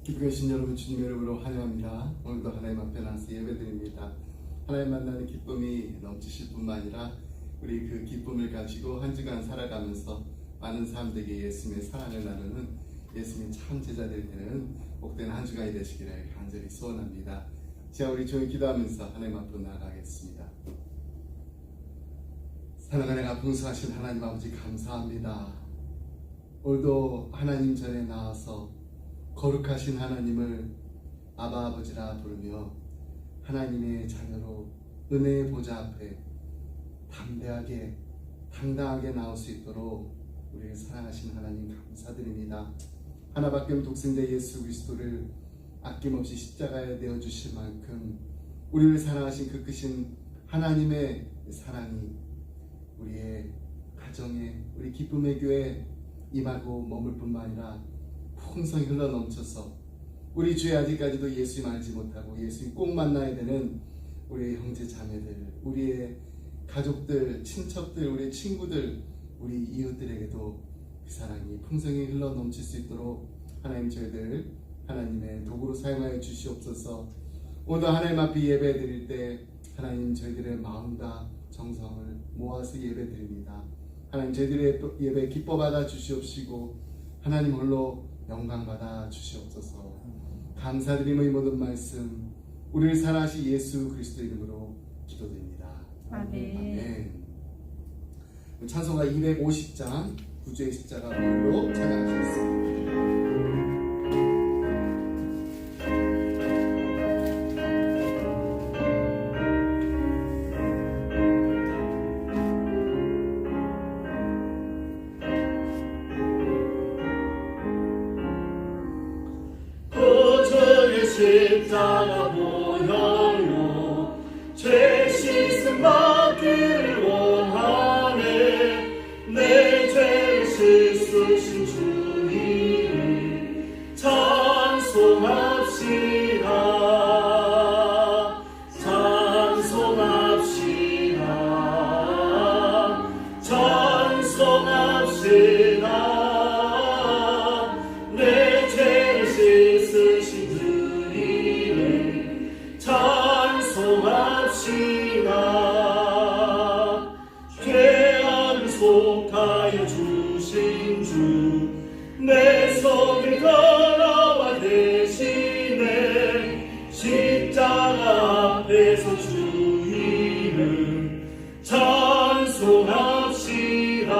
기쁘게 계신 여러분 주님의 이름으로 환영합니다. 오늘도 하나님 앞에 나서 예배드립니다. 하나님 만나는 기쁨이 넘치실 뿐만 아니라 우리 그 기쁨을 가지고 한 주간 살아가면서 많은 사람들에게 예수님의 사랑을 나누는 예수님의 참 제자들이 되는 복된 한 주간이 되시기를 간절히 소원합니다. 자, 우리 조용히 기도하면서 하나님 앞으로 나아가겠습니다. 사랑하는 풍성하신 하나님 아버지 감사합니다. 오늘도 하나님 전에 나와서 거룩하신 하나님을 아바 아버지라 부르며 하나님의 자녀로 은혜의 보좌 앞에 담대하게 당당하게 나올 수 있도록 우리를 사랑하신 하나님 감사드립니다. 하나밖에 없는 독생자 예수 그리스도를 아낌없이 십자가에 내어주실 만큼 우리를 사랑하신 그 크신 하나님의 사랑이 우리의 가정에 우리 기쁨의 교회에 임하고 머물 뿐만 아니라 풍성히 흘러넘쳐서 우리 주에 아직까지도 예수님 알지 못하고 예수님 꼭 만나야 되는 우리의 형제 자매들, 우리의 가족들, 친척들, 우리의 친구들, 우리 이웃들에게도 그 사랑이 풍성히 흘러넘칠 수 있도록 하나님 저희들 하나님의 도구로 사용하여 주시옵소서. 오늘 하나님 앞에 예배 드릴 때 하나님 저희들의 마음과 정성을 모아서 예배 드립니다. 하나님 저희들의 예배 기뻐 받아 주시옵시고 하나님 홀로 영광 받아 주시옵소서. 감사드리며 이 모든 말씀 우리를 사랑하신 예수 그리스도 이름으로 기도드립니다. 아멘. 찬송가 250장 구주의 십자가 오늘로 찬양하시겠습니다. 십자가 보혈로 죄 씻음 받기를 원하네. 내 죄를 씻으신 주님을 찬송합시다. 찬송합시다. 찬송합시다. 내 죄를 씻으신 찬송합시다. 죄악을 속하여 주신 주, 내 속을 걸어와 대신에 십자가 앞에서 주 이름 찬송합시다.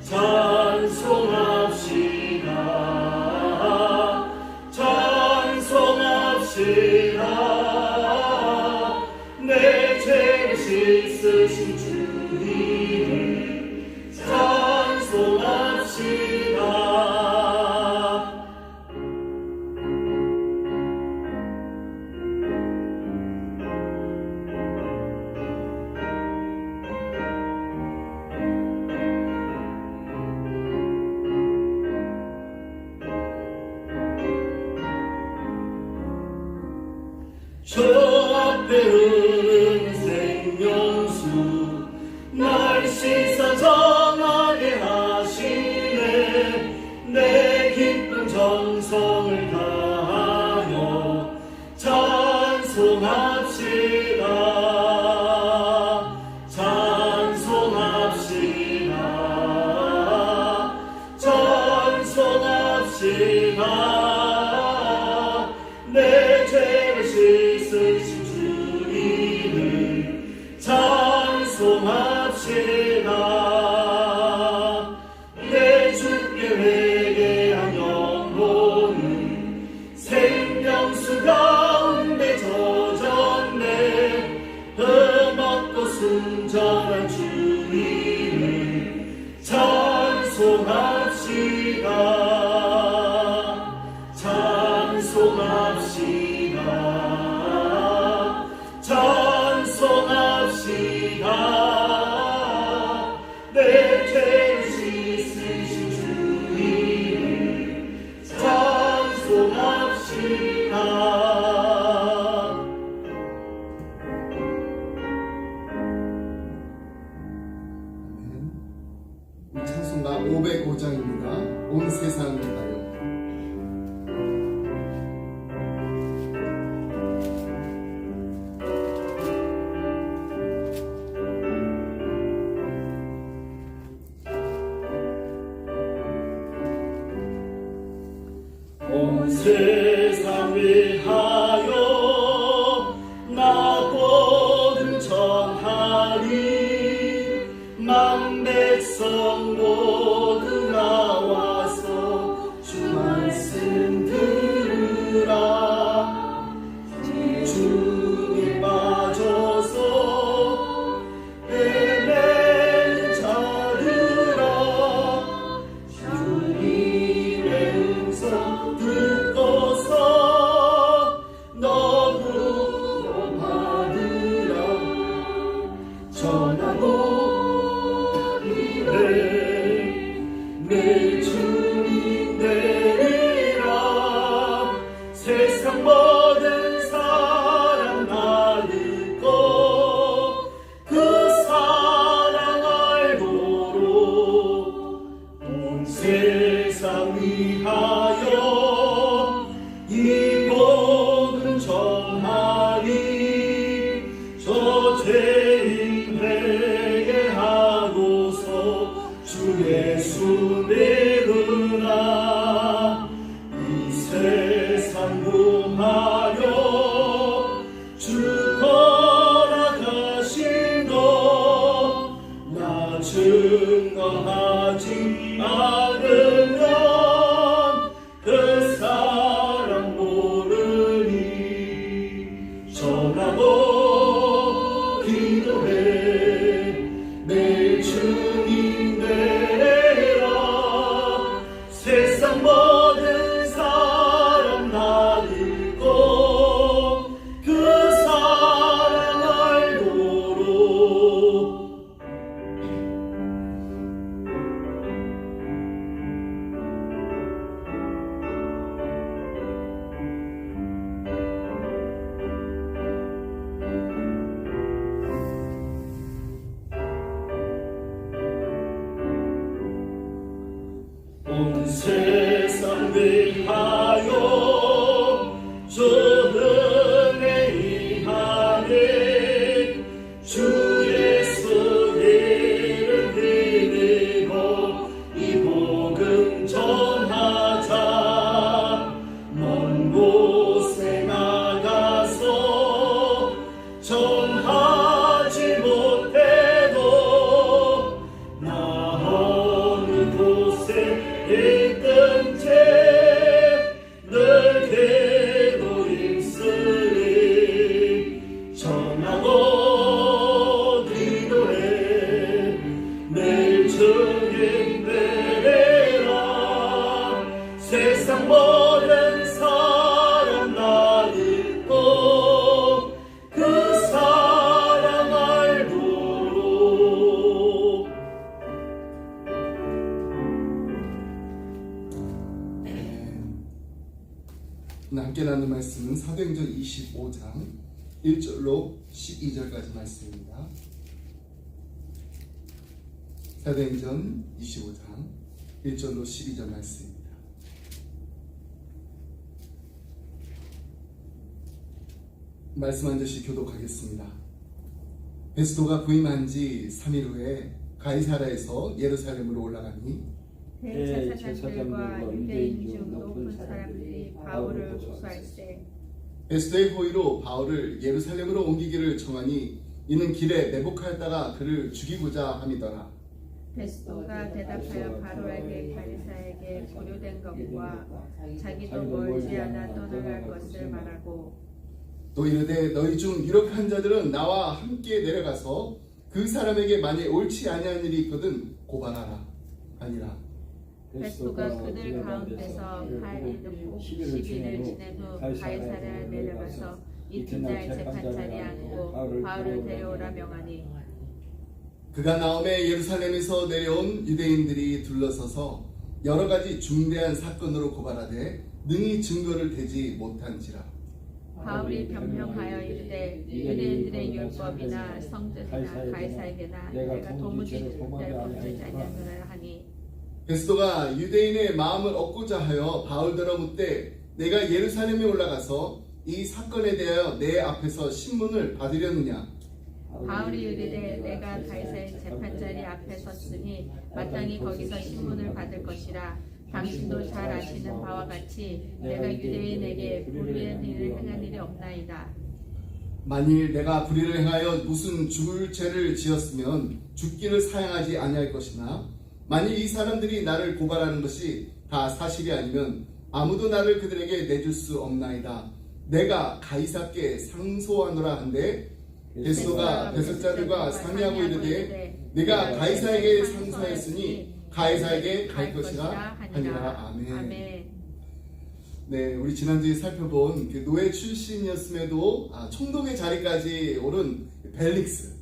찬송합시다. 찬송합시다. 내 죄를 씻으신 주님을 찬송합시다. 저 앞에 흐르는 생명수 날 씻어 정하게 하시네. 내 기쁜 정성을 다하여 찬송합시다. 찬송합시다. 찬송합시다. 내 죄를 씻으신 주님을 찬송합시다. 내 주께 회개한 영혼은 생명수 가운데 젖었네. 흠없고 순전한 주님을 찬송합시다. 찬송합시다. 찬송합시다. 내 죄를 씻으신 주님을 찬송합시다. 찬송가 505장입니다. 온 세상을 위하여. 세상 위하여 나 복음 전하리 만 백성 모두 나와서 주 말씀 들으라 주님 빠져서 헤매는 자들아 주님의 음성 듣고서 너무 받으라 전하고 내 주님 되리라 세상 모든 사랑 나 듣고 그 사랑 알고로 온 세상 위하여 이 복음 전하리 저 죄인 회개하고서 주 예수 믿으라 이 세상 구하여 주 허락하신 것 나 증거하지 않으면 그 사랑 모르니 전하고 기도해 내 주님 되라 세상 모든 사람 나 듣고 그 사랑 알고로 온 세상 위하여 주 은혜 위하네 주 예수 이름 믿고 이 복음 전하자 먼 곳에 나가서 전하지 못해도 나 어느 곳에 있든 채 늘 계도 있으리 전하고 기도해 내 주님 되라 세상 모든 사람 나 듣고 그 사랑 알고로 함께 나눈 말씀은 사도행전 25장 1절로 12절까지 말씀입니다. 사도행전 25장 1절로 12절 말씀입니다. 말씀 한 절씩 교독하겠습니다. 베스도가 부임한 지 3일 후에 가이사라에서 예루살렘으로 올라가니 대제사장들과 유대인 중 높은 사람들이 바울을 고소할세 베스도의 호의로 바울을 예루살렘으로 옮기기를 청하니 이는 길에 매복하였다가 그를 죽이고자 함이더라. 베스도가 대답하여 바로에게 가이사에게 고려된 것과 자기도 멀지 않아 떠나갈 것을 말하고 또 이르되 너희 중 유력한 자들은 나와 함께 내려가서 그 사람에게 만일 옳지 아니한 일이 있거든 고발하라 아니라. 베스도가 그들 가운데서 8일 듣고 10일을 지낸 후 가이사랴에 내려가서 이튿날 재판자리에 앉고 바울을 데려오라 명하니 그가 나오매 예루살렘에서 내려온 유대인들이 둘러서서 여러 가지 중대한 사건으로 고발하되 능히 증거를 대지 못한지라. 바울이 변명하여 이르되 유대인들의 율법이나 성전이나 가이사에게나 내가 도무지 될 범죄지 아니하노라 하니 베스도가 유대인의 마음을 얻고자 하여 바울더러 묻되 내가 예루살렘에 올라가서 이 사건에 대하여 내 앞에서 신문을 받으려느냐. 바울이 이르되 내가 가이사의 재판자리 앞에 섰으니 마땅히 거기서 신문을 받을 것이라. 당신도 잘 아시는 바와 같이 내가 유대인에게 불의한 일을 행한 일이 없나이다. 만일 내가 불의를 행하여 무슨 죽을 죄를 지었으면 죽기를 사양하지 아니할 것이나 만일 이 사람들이 나를 고발하는 것이 다 사실이 아니면 아무도 나를 그들에게 내줄 수 없나이다. 내가 가이사께 상소하노라 한데 베스도가 베석자들과 상의하고 이르되 내가 가이사에게 상소하였으니 가이사에게 갈 것이라 하니라. 아멘. 네, 우리 지난주에 살펴본 그 노예 출신이었음에도 총독의 자리까지 오른 벨릭스,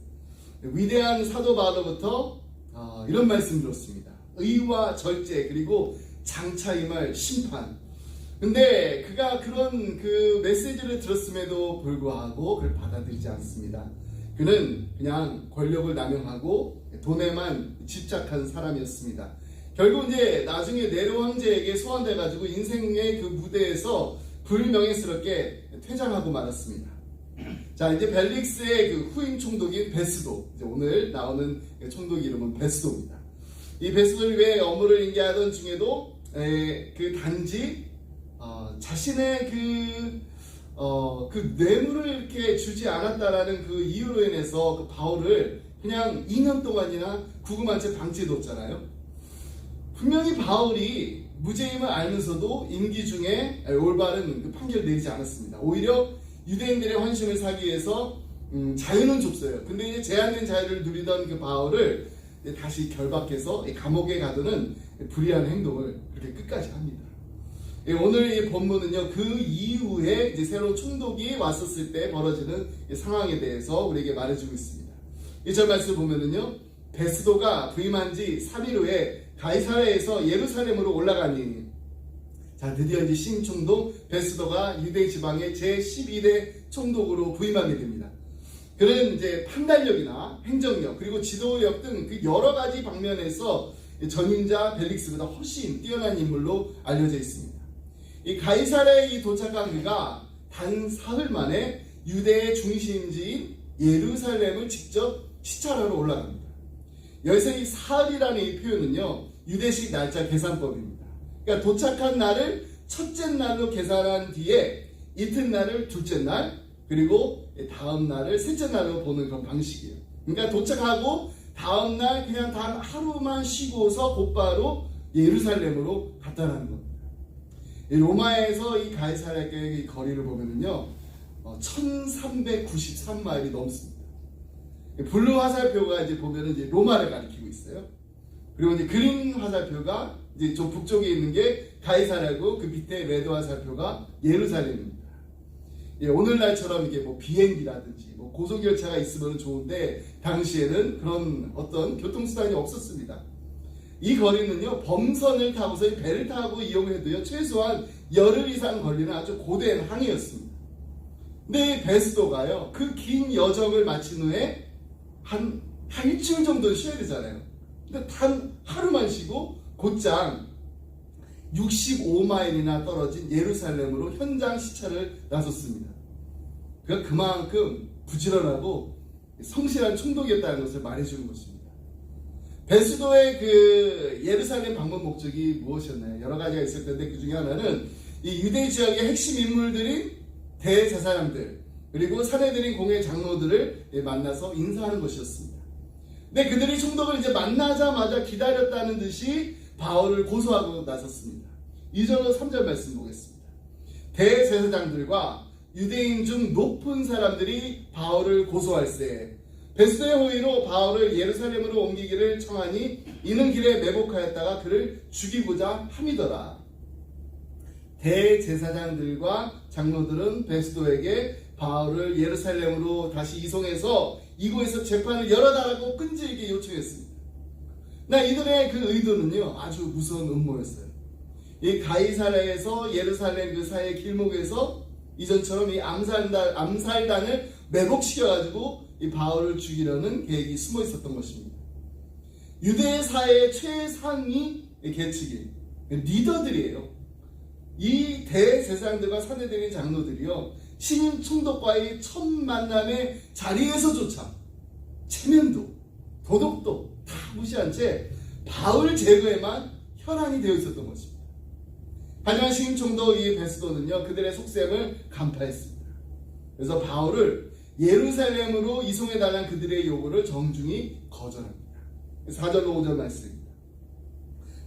위대한 사도 바울로부터 이런 말씀 들었습니다. 의와 절제 그리고 장차 임할 심판. 근데 그가 그런 그 메시지를 들었음에도 불구하고 그걸 받아들이지 않습니다. 그는 그냥 권력을 남용하고 돈에만 집착한 사람이었습니다. 결국 이제 나중에 네로 황제에게 소환돼가지고 인생의 그 무대에서 불명예스럽게 퇴장하고 말았습니다. 자, 이제 벨릭스의 그 후임 총독인 베스도, 이제 오늘 나오는 총독 이름은 베스도입니다. 이 베스도를 왜 업무를 인계하던 중에도 그 단지 자신의 그 뇌물을 이렇게 주지 않았다라는 그 이유로 인해서 그 바울을 그냥 2년 동안이나 구금한 채 방치해뒀잖아요. 분명히 바울이 무죄임을 알면서도 임기 중에 올바른 그 판결을 내리지 않았습니다. 오히려 유대인들의 환심을 사기 위해서 자유는 줬어요. 근데 이제 제한된 자유를 누리던 그 바울을 다시 결박해서 감옥에 가두는 불의한 행동을 그렇게 끝까지 합니다. 오늘 이 본문은요, 그 이후에 이제 새로운 총독이 왔었을 때 벌어지는 상황에 대해서 우리에게 말해주고 있습니다. 1절 말씀 보면은요, 베스도가 부임한 지 3일 후에 가이사랴에서 예루살렘으로 올라가니, 자, 드디어 이제 신임 총독 베스도가 유대 지방의 제12대 총독으로 부임하게 됩니다. 그는 이제 판단력이나 행정력 그리고 지도력 등 그 여러 가지 방면에서 전임자 벨릭스보다 훨씬 뛰어난 인물로 알려져 있습니다. 이 가이사랴에 도착한 그가 단 사흘 만에 유대의 중심지인 예루살렘을 직접 시찰하러 올라갑니다. 여기서 이 사흘이라는 이 표현은요, 유대식 날짜 계산법입니다. 그러니까 도착한 날을 첫째 날로 계산한 뒤에 이튿날을 둘째 날, 그리고 다음 날을 셋째 날로 보는 그런 방식이에요. 그러니까 도착하고 다음 날 그냥 단 하루만 쉬고서 곧바로 예루살렘으로 갔다라는 겁니다. 로마에서 이 가이사랴의 거리를 보면은요, 1393마일이 넘습니다. 블루 화살표가 이제 보면은 이제 로마를 가리키고 있어요. 그리고 이제 그린 화살표가 이제 좀 북쪽에 있는 게 가이사랴고 그 밑에 레드 화살표가 예루살렘입니다. 오늘날처럼 이게 뭐 비행기라든지 뭐 고속열차가 있으면 좋은데 당시에는 그런 어떤 교통수단이 없었습니다. 이 거리는요, 범선을 타고서 배를 타고 이용해도요, 최소한 열흘 이상 걸리는 아주 고된 항해였습니다. 근데 이 베스도가요, 그 긴 여정을 마친 후에 한 일주일 정도 쉬어야 되잖아요. 근데 단 하루만 쉬고 곧장 65마일이나 떨어진 예루살렘으로 현장 시찰을 나섰습니다. 그가 그만큼 부지런하고 성실한 총독이었다는 것을 말해주는 것입니다. 베스도의 그 예루살렘 방문 목적이 무엇이었나요? 여러 가지가 있을 텐데 그 중에 하나는 이 유대 지역의 핵심 인물들인 대제사장들 그리고 사내들인 공회 장로들을 만나서 인사하는 것이었습니다. 근데 그들이 총독을 이제 만나자마자 기다렸다는 듯이 바울을 고소하고 나섰습니다. 2절로 3절 말씀 보겠습니다. 대제사장들과 유대인 중 높은 사람들이 바울을 고소할세 베스도의 호의로 바울을 예루살렘으로 옮기기를 청하니 이는 길에 매복하였다가 그를 죽이고자 함이더라. 대제사장들과 장로들은 베스도에게 바울을 예루살렘으로 다시 이송해서 이곳에서 재판을 열어달라고 끈질기게 요청했습니다. 이들의 그 의도는요, 아주 무서운 음모였어요. 이 가이사랴에서 예루살렘 그 사이의 길목에서 이전처럼 이 암살단을 매복시켜가지고 이 바울을 죽이려는 계획이 숨어 있었던 것입니다. 유대 사회의 최상위 계층이 리더들이에요. 이 대제사장들과 사내들인 장로들이요, 신임 총독과의 첫 만남의 자리에서조차 체면도 도덕도 다 무시한 채 바울 제거에만 혈안이 되어 있었던 것입니다. 하지만 신임총독 이 베스도는요 그들의 속셈을 간파했습니다. 그래서 바울을 예루살렘으로 이송해달라는 그들의 요구를 정중히 거절합니다. 4절 5절 말씀입니다.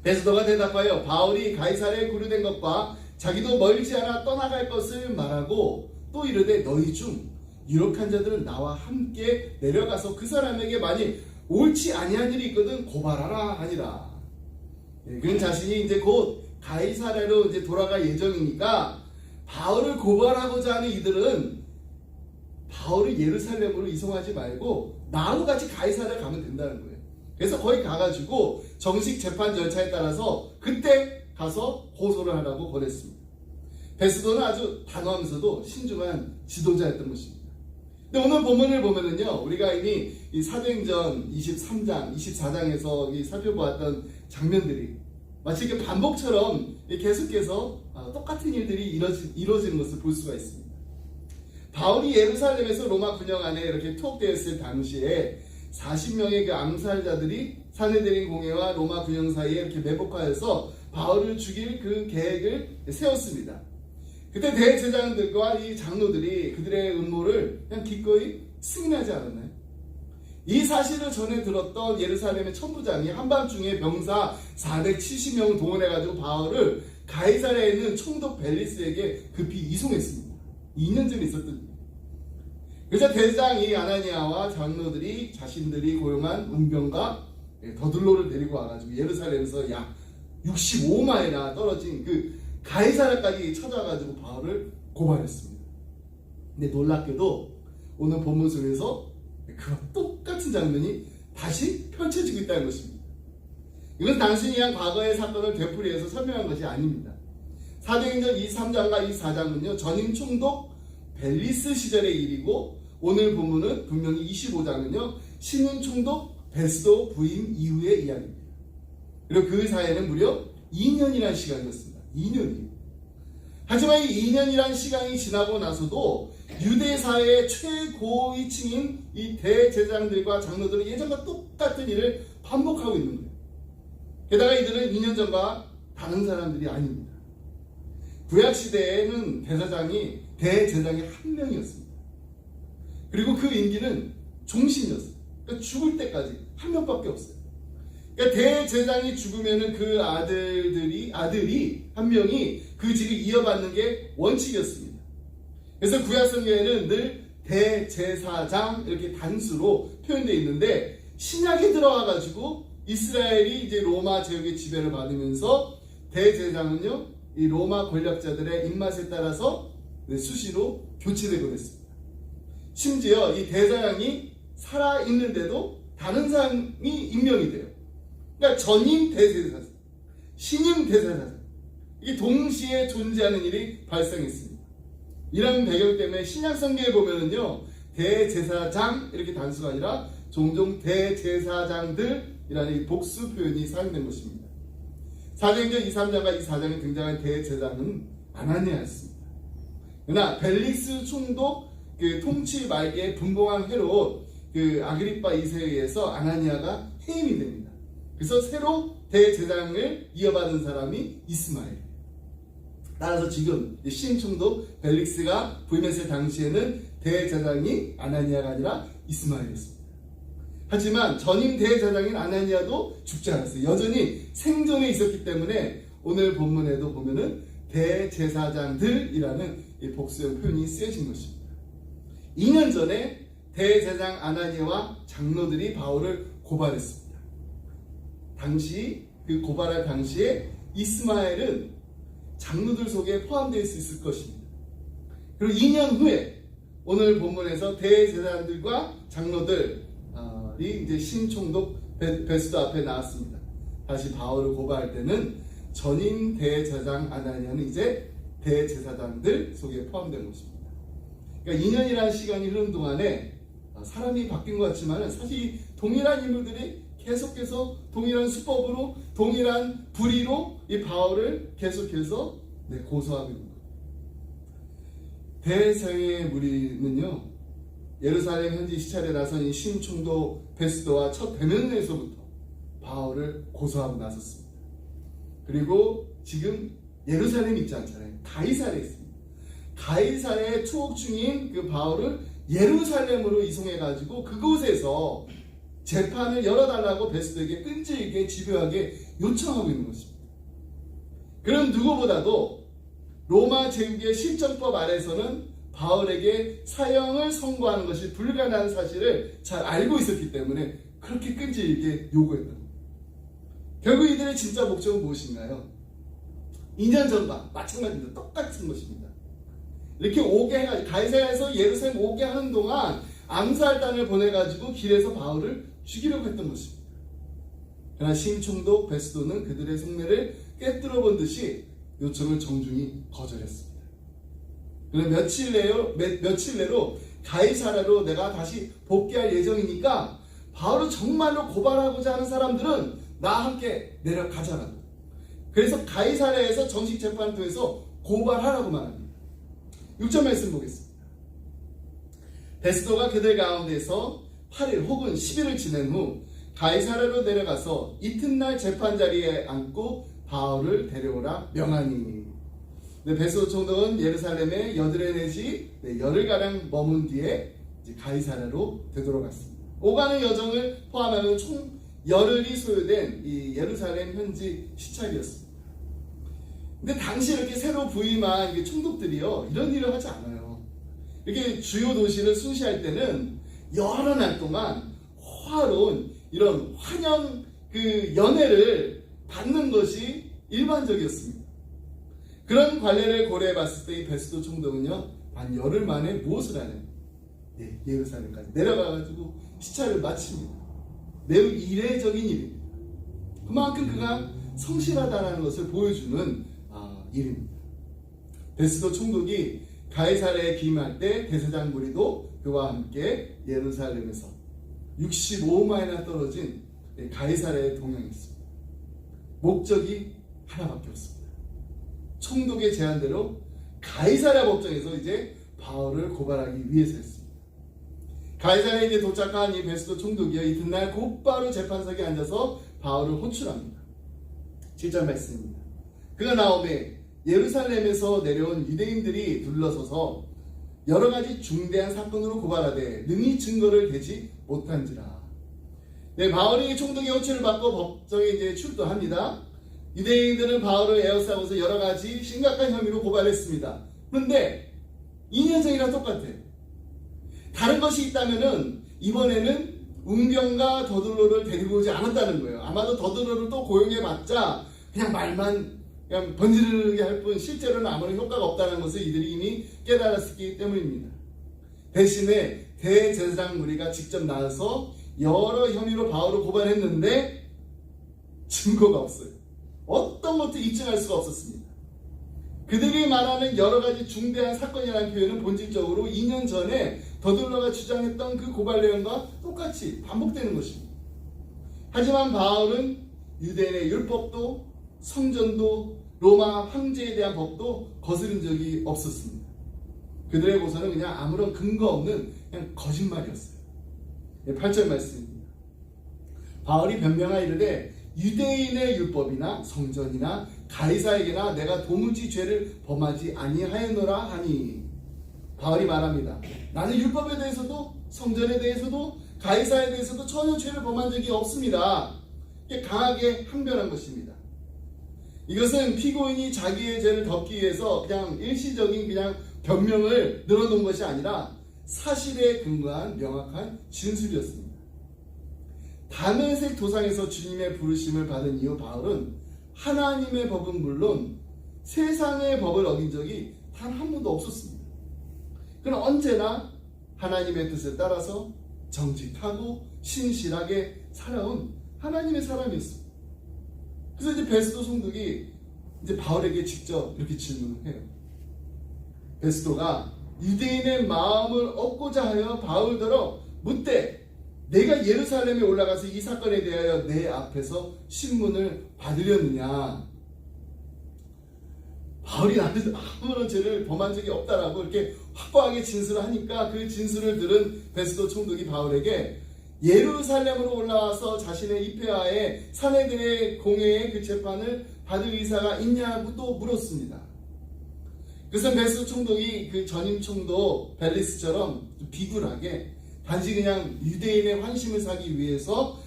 베스도가 대답하여 바울이 가이사랴에 구류된 것과 자기도 멀지 않아 떠나갈 것을 말하고 또 이르되 너희 중 유력한 자들은 나와 함께 내려가서 그 사람에게 만일 옳지 아니한 일이 있거든 고발하라 하니라. 그는 자신이 이제 곧 가이사랴로 이제 돌아갈 예정이니까 바울을 고발하고자 하는 이들은 바울을 예루살렘으로 이송하지 말고 나하고 같이 가이사랴 가면 된다는 거예요. 그래서 거기 가가지고 정식 재판 절차에 따라서 그때 가서 고소를 하라고 권했습니다. 베스도는 아주 단호하면서도 신중한 지도자였던 것입니다. 근데 오늘 본문을 보면은요, 우리가 이미 이 사도행전 23장, 24장에서 살펴보았던 장면들이 마치 이렇게 반복처럼 계속해서 똑같은 일들이 이루어지는 것을 볼 수가 있습니다. 바울이 예루살렘에서 로마 군영 안에 이렇게 투옥되었을 당시에 40명의 그 암살자들이 사내들인 공회와 로마 군영 사이에 이렇게 매복하여서 바울을 죽일 그 계획을 세웠습니다. 그때 대제사장들과 이 장로들이 그들의 음모를 그냥 기꺼이 승인하지 않았나요? 이 사실을 전해 들었던 예루살렘의 천부장이 한밤중에 병사 470명을 동원해가지고 바울을 가이사랴에 있는 총독 벨리스에게 급히 이송했습니다. 2년 전에 있었던 일. 그래서 대장이 아나니아와 장로들이 자신들이 고용한 운병과 더들로를 데리고 와가지고 예루살렘에서 약 65마일이나 떨어진 그 가이사랴까지 찾아가지고 바울을 고발했습니다. 근데 놀랍게도 오늘 본문 속에서 그와 똑같은 장면이 다시 펼쳐지고 있다는 것입니다. 이건 단순히 그냥 과거의 사건을 되풀이해서 설명한 것이 아닙니다. 사도행전 23장과 24장은요 전임 총독 벨리스 시절의 일이고, 오늘 본문은 분명히 25장은요 신임 총독 베스도 부임 이후의 이야기입니다. 그리고 그 사이에는 무려 2년이라는 시간이었습니다. 2년이요. 하지만 이 2년이라는 시간이 지나고 나서도 유대 사회의 최고위층인 이 대제사장들과 장로들은 예전과 똑같은 일을 반복하고 있는 거예요. 게다가 이들은 2년 전과 다른 사람들이 아닙니다. 구약시대에는 대제사장이 한 명이었습니다. 그리고 그 임기는 종신이었어요. 그러니까 죽을 때까지 한 명밖에 없어요. 그러니까 대제사장이 죽으면은 그 아들이 한 명이 그 직을 이어받는 게 원칙이었습니다. 그래서 구약 성경에는 늘 대제사장 이렇게 단수로 표현되어 있는데, 신약에 들어와 가지고 이스라엘이 이제 로마 제국의 지배를 받으면서 대제사장은요 이 로마 권력자들의 입맛에 따라서 수시로 교체되곤 했습니다. 심지어 이 대제사장이 살아 있는데도 다른 사람이 임명이 돼요. 그러니까 전임 대제사장, 신임 대제사장, 이게 동시에 존재하는 일이 발생했습니다. 이런 배경 때문에 신약 성경에 보면은요 대제사장 이렇게 단수가 아니라 종종 대제사장들이라는 이 복수 표현이 사용된 것입니다. 사도행전 23장과 24장에 등장한 대제사장은 아나니아였습니다. 그러나 벨릭스 총독 그 통치 말기에 분봉한 헤롯 그 아그리파 2세에 의해서 아나니아가 해임이 됩니다. 그래서 새로 대제사장을 이어받은 사람이 이스마엘. 따라서 지금 신임 총독 벨릭스가 부임했을 당시에는 대제사장이 아나니아가 아니라 이스마엘이었습니다. 하지만 전임 대제사장인 아나니아도 죽지 않았어요. 여전히 생존해 있었기 때문에 오늘 본문에도 보면은 대제사장들이라는 이 복수형 표현이 쓰여진 것입니다. 2년 전에 대제사장 아나니아와 장로들이 바울을 고발했습니다. 당시 그 고발할 당시에 이스마엘은 장로들 속에 포함되어 있을 것입니다. 그리고 2년 후에 오늘 본문에서 대제사장들과 장로들이 이제 신총독 베스도 앞에 나왔습니다. 다시 바울을 고발할 때는 전임 대제사장 아나니아는 이제 대제사장들 속에 포함된 것입니다. 그러니까 2년이라는 시간이 흐른 동안에 사람이 바뀐 것 같지만 사실 동일한 인물들이 계속해서 동일한 수법으로 동일한 불의로 이 바울을 계속해서 고소하고 있는 거예요. 대제사장의 무리는요 예루살렘 현지 시찰에 나선 이 신총독 베스도와 첫 대면에서부터 바울을 고소하고 나섰습니다. 그리고 지금 예루살렘 있지 않잖아요. 가이사랴에 있습니다. 가이사랴의 투옥 중인 그 바울을 예루살렘으로 이송해가지고 그곳에서 재판을 열어달라고 베스도에게 끈질기게 집요하게 요청하고 있는 것입니다. 그럼 누구보다도 로마 제국의 실정법 아래서는 바울에게 사형을 선고하는 것이 불가능한 사실을 잘 알고 있었기 때문에 그렇게 끈질기게 요구했던 겁니다. 결국 이들의 진짜 목적은 무엇인가요? 2년 전과 마찬가지입니다. 똑같은 것입니다. 이렇게 오게 해가지고 가이사랴에서 예루살렘 오게 하는 동안 암살단을 보내가지고 길에서 바울을 죽이려고 했던 것입니다. 그러나 신총독 베스도는 그들의 속내를 꿰뚫어 본 듯이 요청을 정중히 거절했습니다. 그럼 며칠 내로 가이사랴로 내가 다시 복귀할 예정이니까 바울을 정말로 고발하고자 하는 사람들은 나와 함께 내려가자라고. 그래서 가이사랴에서 정식 재판을 통해서 고발하라고 말합니다. 6절 말씀 보겠습니다. 베스도가 그들 가운데서 8일 혹은 10일을 지낸 후 가이사랴로 내려가서 이튿날 재판 자리에 앉고 바울을 데려오라 명하니. 베스도 총독은 예루살렘에 여드레 내지 열흘가량 머문 뒤에 이제 가이사랴로 되돌아갔습니다. 오가는 여정을 포함하면 총 열흘이 소요된 이 예루살렘 현지 시찰이었습니다. 근데 당시 이렇게 새로 부임한 총독들이요, 이런 일을 하지 않아요. 이렇게 주요 도시를 순시할 때는 여러 날 동안 호화로운 이런 환영 그 연회를 받는 것이 일반적이었습니다. 그런 관례를 고려해 봤을 때 이 베스도 총독은요, 한 열흘 만에 무엇을 하냐? 예루살렘까지 내려가가지고 시찰을 마칩니다. 매우 이례적인 일입니다. 그만큼 그가 성실하다는 것을 보여주는 일입니다. 베스도 총독이 가이사랴에 기임할 때 대제사장 무리도 그와 함께 예루살렘에서 65마일이나 떨어진 가이사랴에 동행했습니다. 목적이 하나밖에 없습니다. 총독의 제안대로 가이사랴 법정에서 이제 바울을 고발하기 위해서였습니다. 가이사랴에 이제 도착한 이 베스도 총독이요, 이튿날 곧바로 재판석에 앉아서 바울을 호출합니다. 7절 말씀입니다. 그가 나오매 예루살렘에서 내려온 유대인들이 둘러서서 여러 가지 중대한 사건으로 고발하되 능히 증거를 대지 못한지라. 바울이 총독의 호출을 받고 법정에 이제 출두합니다. 유대인들은 바울을 에워싸고서 여러 가지 심각한 혐의로 고발했습니다. 그런데 2년 전이랑 똑같아요. 다른 것이 있다면은 이번에는 운병과 더둘로를 데리고 오지 않았다는 거예요. 아마도 더둘로를 또 고용해봤자 그냥 말만 그냥 번지르르게 할 뿐 실제로는 아무런 효과가 없다는 것을 이들이 이미 깨달았기 때문입니다. 대신에 대제사장 무리가 직접 나와서 여러 혐의로 바울을 고발했는데 증거가 없어요. 어떤 것도 입증할 수가 없었습니다. 그들이 말하는 여러 가지 중대한 사건이라는 표현은 본질적으로 2년 전에 더둘러가 주장했던 그 고발 내용과 똑같이 반복되는 것입니다. 하지만 바울은 유대인의 율법도 성전도 로마 황제에 대한 법도 거스른 적이 없었습니다. 그들의 고소는 그냥 아무런 근거 없는 그냥 거짓말이었어요. 8절 말씀입니다. 바울이 변명하여 이르되 유대인의 율법이나 성전이나 가이사에게나 내가 도무지 죄를 범하지 아니하였노라 하니. 바울이 말합니다. 나는 율법에 대해서도 성전에 대해서도 가이사에 대해서도 전혀 죄를 범한 적이 없습니다. 이게 강하게 항변한 것입니다. 이것은 피고인이 자기의 죄를 덮기 위해서 그냥 일시적인 그냥 변명을 늘어놓은 것이 아니라 사실에 근거한 명확한 진술이었습니다. 다메섹 도상에서 주님의 부르심을 받은 이후 바울은 하나님의 법은 물론 세상의 법을 어긴 적이 단 한 번도 없었습니다. 그는 언제나 하나님의 뜻에 따라서 정직하고 신실하게 살아온 하나님의 사람이었습니다. 그래서 이제 베스도 총독이 이제 바울에게 직접 이렇게 질문을 해요. 베스도가 유대인의 마음을 얻고자 하여 바울더러 묻되 내가 예루살렘에 올라가서 이 사건에 대하여 내 앞에서 신문을 받으려느냐. 바울이 나는 아무런 죄를 범한 적이 없다라고 이렇게 확고하게 진술을 하니까 그 진술을 들은 베스도 총독이 바울에게 예루살렘으로 올라와서 자신의 입회하에 사내들의 공회의 그 재판을 받을 의사가 있냐고 또 물었습니다. 그래서 베스도 총독이 그 전임 총독 벨리스처럼 비굴하게 단지 그냥 유대인의 환심을 사기 위해서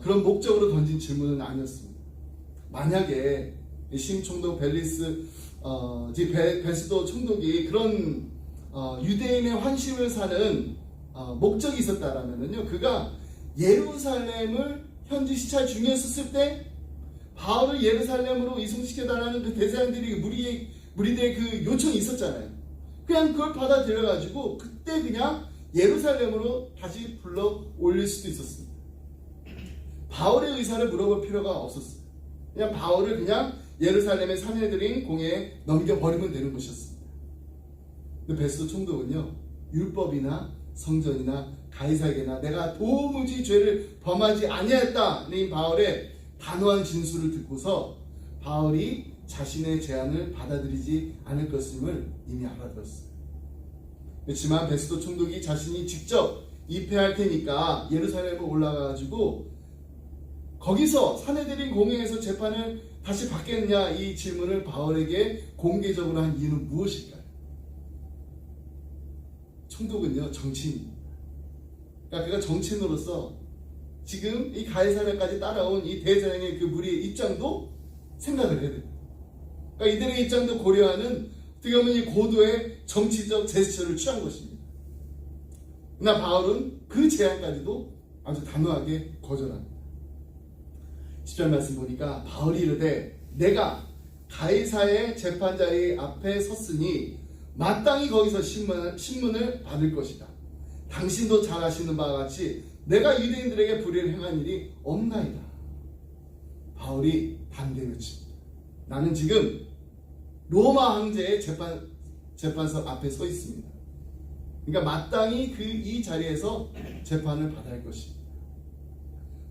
그런 목적으로 던진 질문은 아니었습니다. 만약에 신총독 베스도 총독이 그런 유대인의 환심을 사는 목적이 있었다라면요, 그가 예루살렘을 현지 시찰 중이었을 때 바울을 예루살렘으로 이송시켜달라는 그 대제사장들이 무리들의 그 요청이 있었잖아요. 그냥 그걸 받아들여가지고 그때 그냥 예루살렘으로 다시 불러 올릴 수도 있었습니다. 바울의 의사를 물어볼 필요가 없었어요. 그냥 바울을 그냥 예루살렘의 사내들인 공회에 넘겨버리면 되는 것이었습니다. 근데 베스도 총독은요, 율법이나 성전이나 가이사에게나 내가 도무지 죄를 범하지 아니하였다는 바울의 단호한 진술을 듣고서 바울이 자신의 제안을 받아들이지 않을 것임을 이미 알아들었어요. 그렇지만 베스도 총독이 자신이 직접 입회할 테니까 예루살렘에 올라가가지고 거기서 사내들인 공회에서 재판을 다시 받겠느냐, 이 질문을 바울에게 공개적으로 한 이유는 무엇일까요? 총독은요, 정치인입니다. 그러니까 그가 정치인으로서 지금 이 가이사랴까지 따라온 이 대제사장의 그 무리의 입장도 생각을 해야 됩니다. 그러니까 이들의 입장도 고려하는 어떻게 보면 이 고도의 정치적 제스처를 취한 것입니다. 그러나 바울은 그 제안까지도 아주 단호하게 거절합니다. 10절 말씀 보니까 바울이 이르되 내가 가이사의 재판자의 앞에 섰으니 마땅히 거기서 신문을 받을 것이다. 당신도 잘 아시는 바와 같이 내가 유대인들에게 불의를 행한 일이 없나이다. 바울이 반대 외칩니다. 나는 지금 로마 황제의 재판석 앞에 서 있습니다. 그러니까 마땅히 이 자리에서 재판을 받아야 할 것입니다.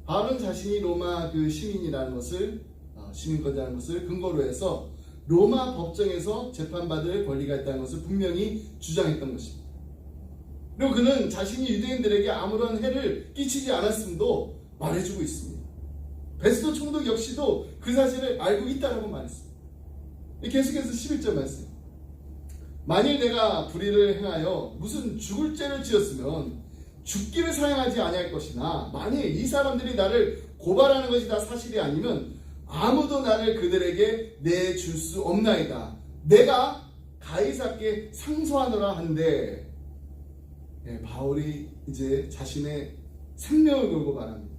바울은 자신이 로마 그 시민이라는 것을, 시민권자라는 것을 근거로 해서 로마 법정에서 재판받을 권리가 있다는 것을 분명히 주장했던 것입니다. 그리고 그는 자신이 유대인들에게 아무런 해를 끼치지 않았음도 말해주고 있습니다. 베스도 총독 역시도 그 사실을 알고 있다라고 말했습니다. 계속해서 11절 말씀. 만일 내가 불의를 행하여 무슨 죽을 죄를 지었으면 죽기를 사용하지 아니할 것이나 만일 이 사람들이 나를 고발하는 것이 다 사실이 아니면 아무도 나를 그들에게 내줄 수 없나이다. 내가 가이사께 상소하노라 한데, 바울이 이제 자신의 생명을 걸고 말합니다.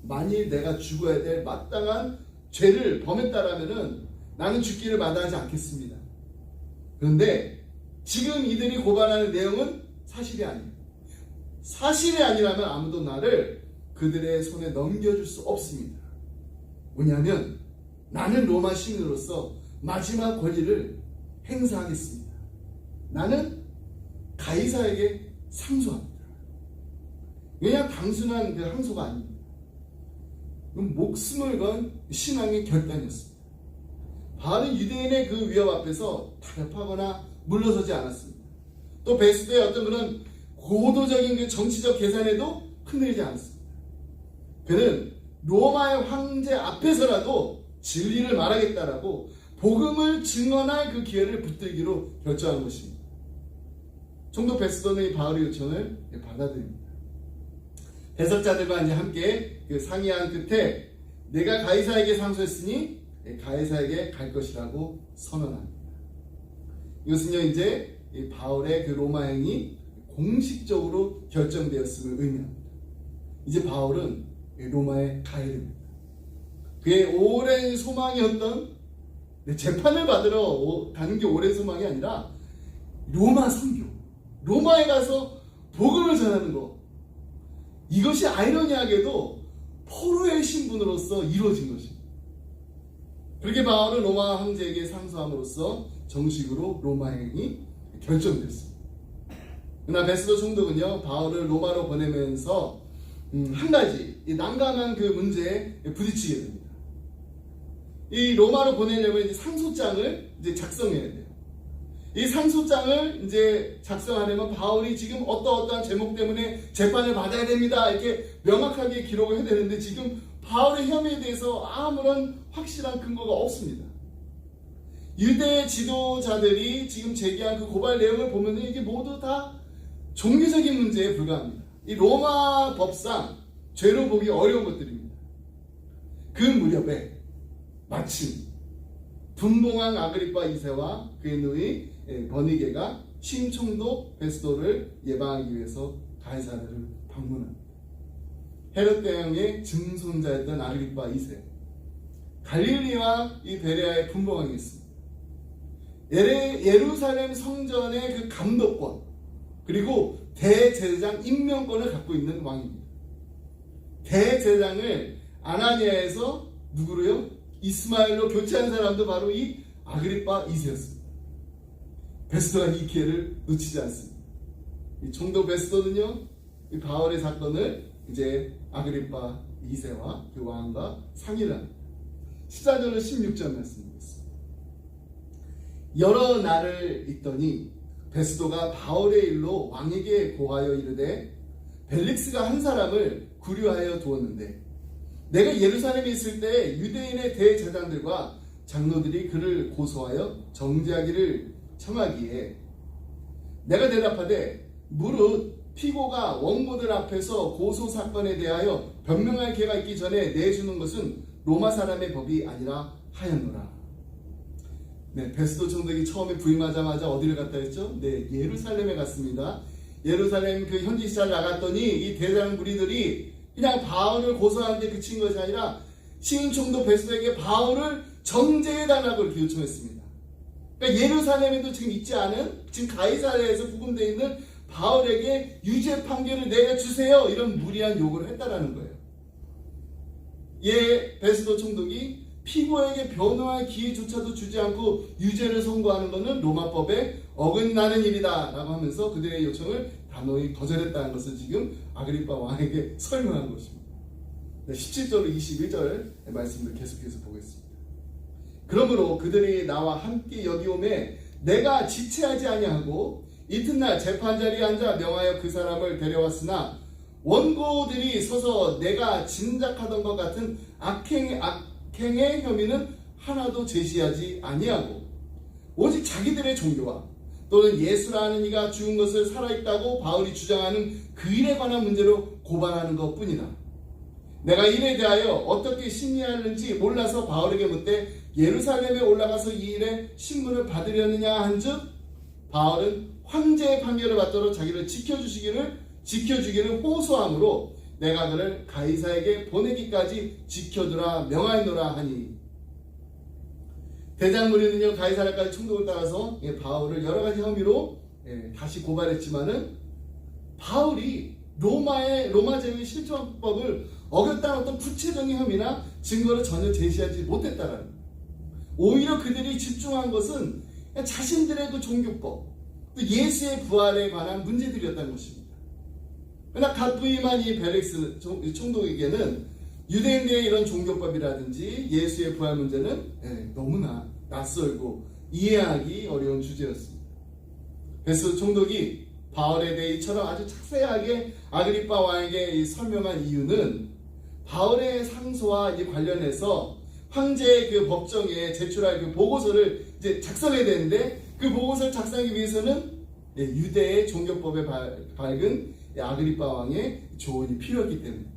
만일 내가 죽어야 될 마땅한 죄를 범했다라면은 나는 죽기를 마다하지 않겠습니다. 그런데 지금 이들이 고발하는 내용은 사실이 아닙니다. 사실이 아니라면 아무도 나를 그들의 손에 넘겨줄 수 없습니다. 뭐냐면 나는 로마 시민으로서 마지막 권리를 행사하겠습니다. 나는 가이사에게 상소합니다. 그냥 단순한 그 항소가 아닙니다. 목숨을 건 신앙의 결단이었습니다. 바울은 유대인의 그 위협 앞에서 타협하거나 물러서지 않았습니다. 또 베스도의 어떤 그런 고도적인 그 정치적 계산에도 흔들리지 않았습니다. 그는 로마의 황제 앞에서라도 진리를 말하겠다라고 복음을 증언할 그 기회를 붙들기로 결정한 것입니다. 총독 베스도는 이 바울의 요청을 받아들입니다. 해석자들과 이제 함께 그 상의한 끝에 내가 가이사에게 상소했으니 가이사에게 갈 것이라고 선언합니다. 이것은요, 이제 이 바울의 그 로마행이 공식적으로 결정되었음을 의미합니다. 이제 바울은 로마에 가야 됩니다. 그의 오랜 소망이었던 재판을 받으러 가는 게 오랜 소망이 아니라 로마 선교, 로마에 가서 복음을 전하는 것, 이것이 아이러니하게도 포로의 신분으로서 이루어진 것입니다. 그렇게 바울은 로마 황제에게 상소함으로써 정식으로 로마행이 결정됐습니다. 그러나 베스도 총독은요, 바울을 로마로 보내면서 한 가지 난감한 그 문제에 부딪히게 됩니다. 이 로마로 보내려면 이제 상소장을 이제 작성해야 돼요. 이 상소장을 이제 작성하려면 바울이 지금 어떠한 제목 때문에 재판을 받아야 됩니다. 이렇게 명확하게 기록을 해야 되는데 지금 바울의 혐의에 대해서 아무런 확실한 근거가 없습니다. 유대 지도자들이 지금 제기한 그 고발 내용을 보면 이게 모두 다 종교적인 문제에 불과합니다. 이 로마 법상 죄로 보기 어려운 것들입니다. 그 무렵에 마침 분봉왕 아그리파 2세와 그의 누이 버니게가 신총독 베스도를 예방하기 위해서 가이사랴를 방문합니다. 헤롯 대왕의 증손자였던 아그리파 2세, 갈릴리와 이 베레아의 분봉왕이었습니다. 예루살렘 성전의 그 감독권 그리고 대제사장 임명권을 갖고 있는 왕입니다. 대제사장을 아나니아에서 누구로요? 이스마엘로 교체한 사람도 바로 이 아그리파 2세였습니다. 베스도가 이 기회를 놓치지 않습니다. 이 총독 베스도는요, 이 바울의 사건을 이제 아그리파 2세와 그 왕과 상의를 합니다. 14절로 16절 말씀드리겠습니다. 여러 날을 있더니 베스도가 바울의 일로 왕에게 고하여 이르되 벨릭스가 한 사람을 구류하여 두었는데 내가 예루살렘에 있을 때 유대인의 대제사장들과 장로들이 그를 고소하여 정죄하기를 청하기에 내가 대답하되 무릇 피고가 원고들 앞에서 고소 사건에 대하여 변명할 기회가 있기 전에 내주는 것은 로마 사람의 법이 아니라 하였노라. 네, 베스도 총독이 처음에 부임하자마자 어디를 갔다 했죠? 네, 예루살렘에 갔습니다. 예루살렘 그 현지시찰 나갔더니 이 대제사장 무리들이 그냥 바울을 고소하는데 그친 것이 아니라 신총독 베스도에게 바울을 정죄해달라고 이렇게 요청했습니다. 그러니까 예루살렘에도 지금 있지 않은, 지금 가이사랴에서 구금되어 있는 바울에게 유죄 판결을 내려주세요, 이런 무리한 요구를 했다라는 거예요. 베스도 총독이 피고에게 변호할 기회조차도 주지 않고 유죄를 선고하는 것은 로마법에 어긋나는 일이다 라고 하면서 그들의 요청을 단호히 거절했다는 것을 지금 아그리파 왕에게 설명한 것입니다. 17절 21절 말씀을 계속해서 보겠습니다. 그러므로 그들이 나와 함께 여기 오매 내가 지체하지 아니하고 이튿날 재판자리에 앉아 명하여 그 사람을 데려왔으나 원고들이 서서 내가 짐작하던 것 같은 악행의 혐의는 하나도 제시하지 아니하고 오직 자기들의 종교와 또는 예수라는 이가 죽은 것을 살아있다고 바울이 주장하는 그 일에 관한 문제로 고발하는 것뿐이다. 내가 이에 대하여 어떻게 심리하는지 몰라서 바울에게 묻되 예루살렘에 올라가서 이 일에 신문을 받으려느냐 한즉 바울은 황제의 판결을 받도록 자기를 지켜주기를 호소하므로 내가 그를 가이사에게 보내기까지 지켜두라 명하노라 하니 대장 무리는요 가이사랴까지 총독을 따라서 바울을 여러 가지 혐의로 다시 고발했지만은 바울이 로마제의 실천법을 어겼다는 어떤 구체적인 혐의나 증거를 전혀 제시하지 못했다라는 거예요. 오히려 그들이 집중한 것은 자신들의 그 종교법, 또 예수의 부활에 관한 문제들이었다는 것입니다. 그러나 갓부임한 이 벨릭스 총독에게는 유대인들의 이런 종교법이라든지 예수의 부활 문제는 너무나 낯설고 이해하기 어려운 주제였습니다. 베스도 총독이 바울에 대해 이처럼 아주 자세하게 아그리파 왕에게 설명한 이유는 바울의 상소와 관련해서 황제의 그 법정에 제출할 그 보고서를 이제 작성해야 되는데 그 보고서를 작성하기 위해서는 유대의 종교법에 밝은 아그리파 왕의 조언이 필요했기 때문입니다.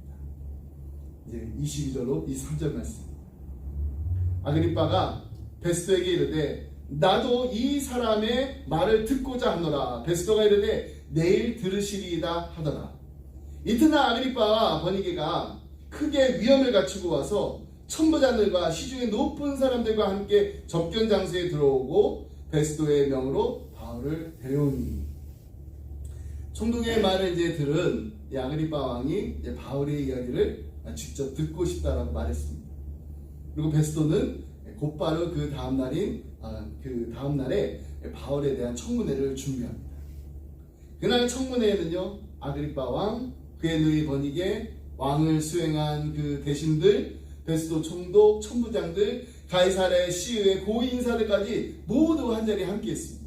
이제 22절로 23절 말씀. 아그리파가 베스도에게 이르되 나도 이 사람의 말을 듣고자 하노라. 베스도가 이르되 내일 들으시리이다 하더라. 이튿날 아그리파와 버니게가 크게 위험을 갖추고 와서 천부장들과 시중의 높은 사람들과 함께 접견 장소에 들어오고 베스도의 명으로 바울을 데려오니 총독의 말을 이제 들은 아그리파 왕이 이제 바울의 이야기를 직접 듣고 싶다라고 말했습니다. 그리고 베스도는 곧바로 그 다음날에 바울에 대한 청문회를 준비합니다. 그날 청문회에는요 아그리파 왕, 그의 누이 버니게, 왕을 수행한 그 대신들, 베스도 총독, 천부장들, 가이사랴의 시의회 고위 인사들까지 모두 한자리에 함께했습니다.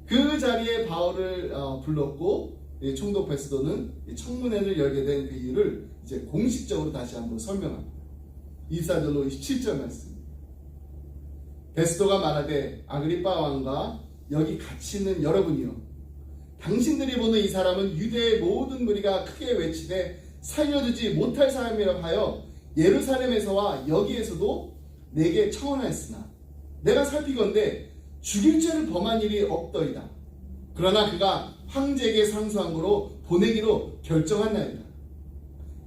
그 자리에 바울을 불렀고 이 총독 베스도는 이 청문회를 열게 된 그 이유를 이제 공식적으로 다시 한번 설명합니다. 24절로 27절 말씀. 베스도가 말하되 아그리빠 왕과 여기 같이 있는 여러분이요, 당신들이 보는 이 사람은 유대의 모든 무리가 크게 외치되 살려두지 못할 사람이라 하여 예루살렘에서와 여기에서도 내게 청원하였으나 내가 살피건대 죽일 죄를 범한 일이 없더이다. 그러나 그가 황제에게 상소한 거로 보내기로 결정한나이다.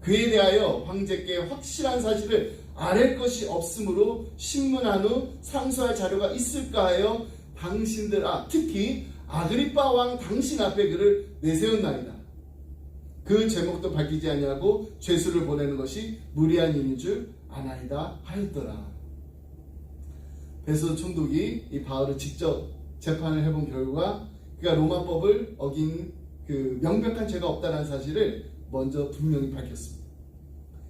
그에 대하여 황제께 확실한 사실을 아랠 것이 없으므로 신문한 후 상소할 자료가 있을까 하여 당신들 특히 아그리빠 왕 당신 앞에 그를 내세웠나이다. 그 제목도 밝히지 아니하고 죄수를 보내는 것이 무리한 일인 줄 아나이다 하였더라. 베스도 총독이 이 바울을 직접 재판을 해본 결과 그가 로마법을 어긴 그 명백한 죄가 없다는 사실을 먼저 분명히 밝혔습니다.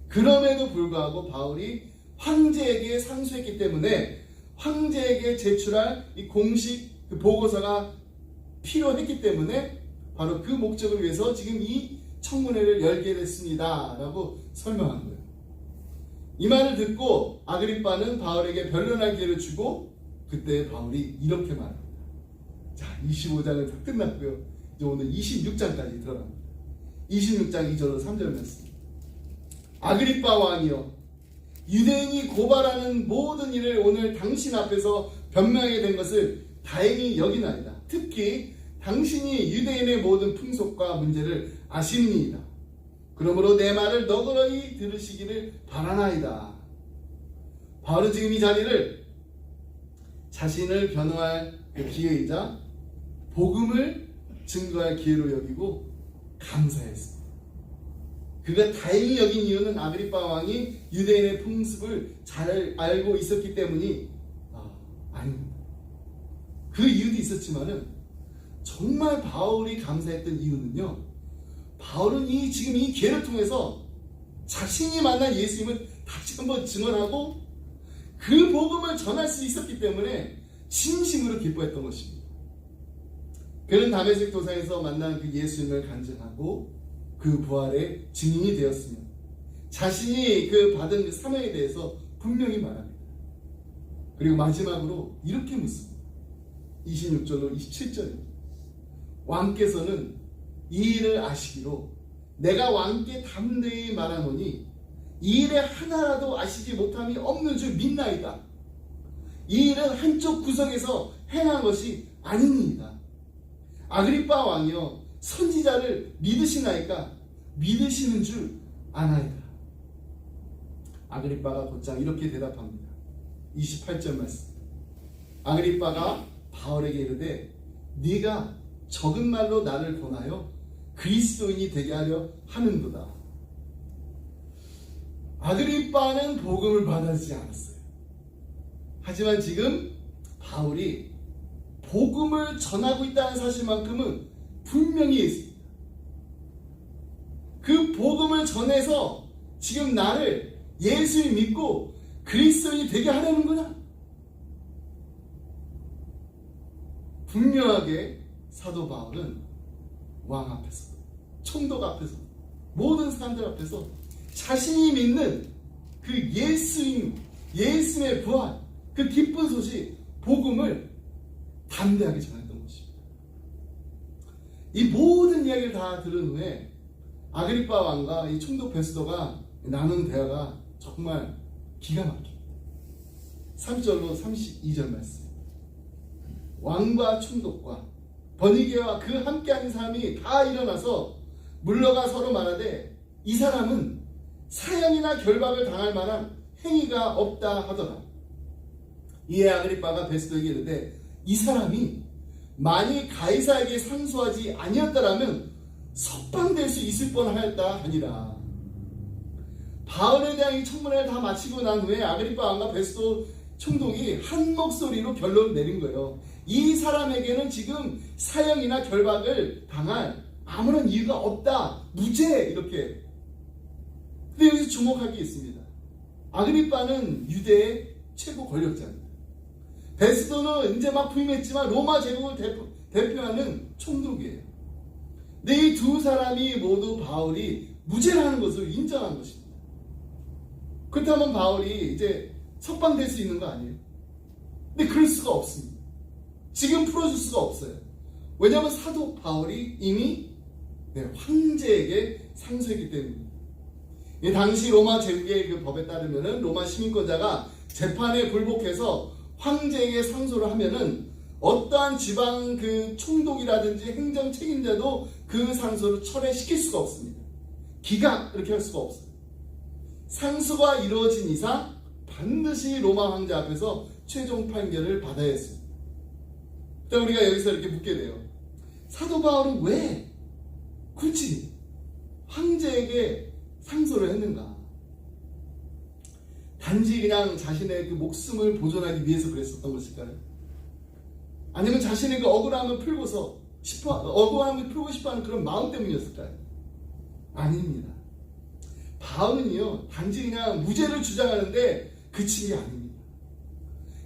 그럼에도 불구하고 바울이 황제에게 상소했기 때문에 황제에게 제출할 이 공식 그 보고서가 필요했기 때문에 바로 그 목적을 위해서 지금 이 청문회를 열게 됐습니다 라고 설명한 거예요. 이 말을 듣고 아그리빠는 바울에게 변론할 기회를 주고 그때 바울이 이렇게 말합니다. 자, 25장은 다 끝났고요. 이제 오늘 26장까지 들어갑니다. 26장 2절로 3절 말씀. 아그리빠 왕이여, 유대인이 고발하는 모든 일을 오늘 당신 앞에서 변명하게 된 것을 다행히 여기나이다. 특히 당신이 유대인의 모든 풍속과 문제를 아시니이다. 그러므로 내 말을 너그러이 들으시기를 바라나이다. 바울은 지금 이 자리를 자신을 변호할 그 기회이자 복음을 증거할 기회로 여기고 감사했습니다. 그가 다행히 여긴 이유는 아그리빠 왕이 유대인의 풍습을 잘 알고 있었기 때문이 아닙니다. 그 이유도 있었지만은 정말 바울이 감사했던 이유는요, 바울은 지금 이 기회를 통해서 자신이 만난 예수님을 다시 한번 증언하고 그 복음을 전할 수 있었기 때문에 진심으로 기뻐했던 것입니다. 그는 다메섹 도상에서 만난 그 예수님을 간증하고 그 부활의 증인이 되었으며 자신이 그 받은 그 사명에 대해서 분명히 말합니다. 그리고 마지막으로 이렇게 묻습니다. 26절로 27절입니다. 왕께서는 이 일을 아시기로 내가 왕께 담대히 말하노니 이 일에 하나라도 아시지 못함이 없는 줄 믿나이다. 이 일은 한쪽 구석에서 행한 것이 아니니이다. 아그리빠 왕이여, 선지자를 믿으시나이까? 믿으시는 줄 아나이다. 아그리빠가 곧장 이렇게 대답합니다. 28절 말씀. 아그리빠가 바울에게 이르되 네가 적은 말로 나를 권하여 그리스도인이 되게 하려 하는도다. 아그리빠는 복음을 받아들이지 않았어요. 하지만 지금 바울이 복음을 전하고 있다는 사실만큼은 분명히 있습니다. 그 복음을 전해서 지금 나를 예수를 믿고 그리스도인이 되게 하려는구나. 분명하게 사도 바울은 왕 앞에서, 총독 앞에서, 모든 사람들 앞에서 자신이 믿는 그 예수님의 부활, 그 기쁜 소식, 복음을 담대하게 전했던 것입니다. 이 모든 이야기를 다 들은 후에 아그리빠 왕과 이 총독 베스도가 나눈 대화가 정말 기가 막힙니다. 3절로 32절 말씀. 왕과 총독과 버니게와 그 함께하는 사람이 다 일어나서 물러가 서로 말하되 이 사람은 사형이나 결박을 당할 만한 행위가 없다 하더라. 이에 아그리빠가 베스도에게 이르되 이 사람이 만일 가이사에게 상소하지 아니었더라면 석방될 수 있을 뻔하였다 하니라. 바울에 대한 이 청문회를 다 마치고 난 후에 아그리빠 왕과 베스도 총독이 한 목소리로 결론을 내린 거예요. 이 사람에게는 지금 사형이나 결박을 당할 아무런 이유가 없다. 무죄. 이렇게. 근데 여기서 주목할 게 있습니다. 아그리빠는 유대의 최고 권력자입니다. 베스도는 이제 막 부임했지만 로마 제국을 대표하는 총독이에요. 근데 이 두 사람이 모두 바울이 무죄라는 것을 인정한 것입니다. 그렇다면 바울이 이제 석방될 수 있는 거 아니에요? 근데 그럴 수가 없습니다. 지금 풀어줄 수가 없어요. 왜냐하면 사도 바울이 이미 황제에게 상소했기 때문입니다. 당시 로마 제국의 그 법에 따르면은 로마 시민권자가 재판에 불복해서 황제에게 상소를 하면은 어떠한 지방 그 총독이라든지 행정 책임자도 그 상소를 철회시킬 수가 없습니다. 기각 이렇게 할 수가 없어요. 상소가 이루어진 이상 반드시 로마 황제 앞에서 최종 판결을 받아야 했습니다. 일단 우리가 여기서 이렇게 묻게 돼요. 사도 바울은 왜 굳이 황제에게 상소를 했는가? 단지 그냥 자신의 그 목숨을 보존하기 위해서 그랬었던 것일까요? 아니면 자신의 그 억울함을 풀고 싶어하는 그런 마음 때문이었을까요? 아닙니다. 바울은요, 단지 그냥 무죄를 주장하는데 그친 게 아닙니다.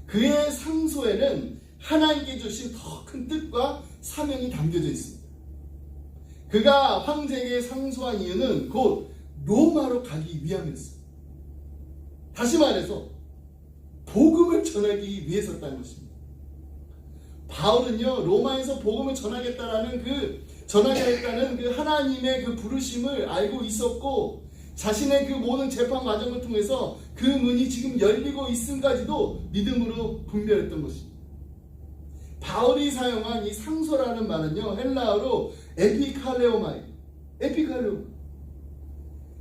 그의 상소에는 하나님께 주신 더 큰 뜻과 사명이 담겨져 있습니다. 그가 황제에게 상소한 이유는 곧 로마로 가기 위함이었습니다. 다시 말해서 복음을 전하기 위해서였다는 것입니다. 바울은요, 로마에서 복음을 전하겠다는 그 하나님의 그 부르심을 알고 있었고, 자신의 그 모든 재판 과정을 통해서 그 문이 지금 열리고 있음까지도 믿음으로 분별했던 것입니다. 바울이 사용한 이 상소라는 말은요, 헬라어로 에피칼레오마예요.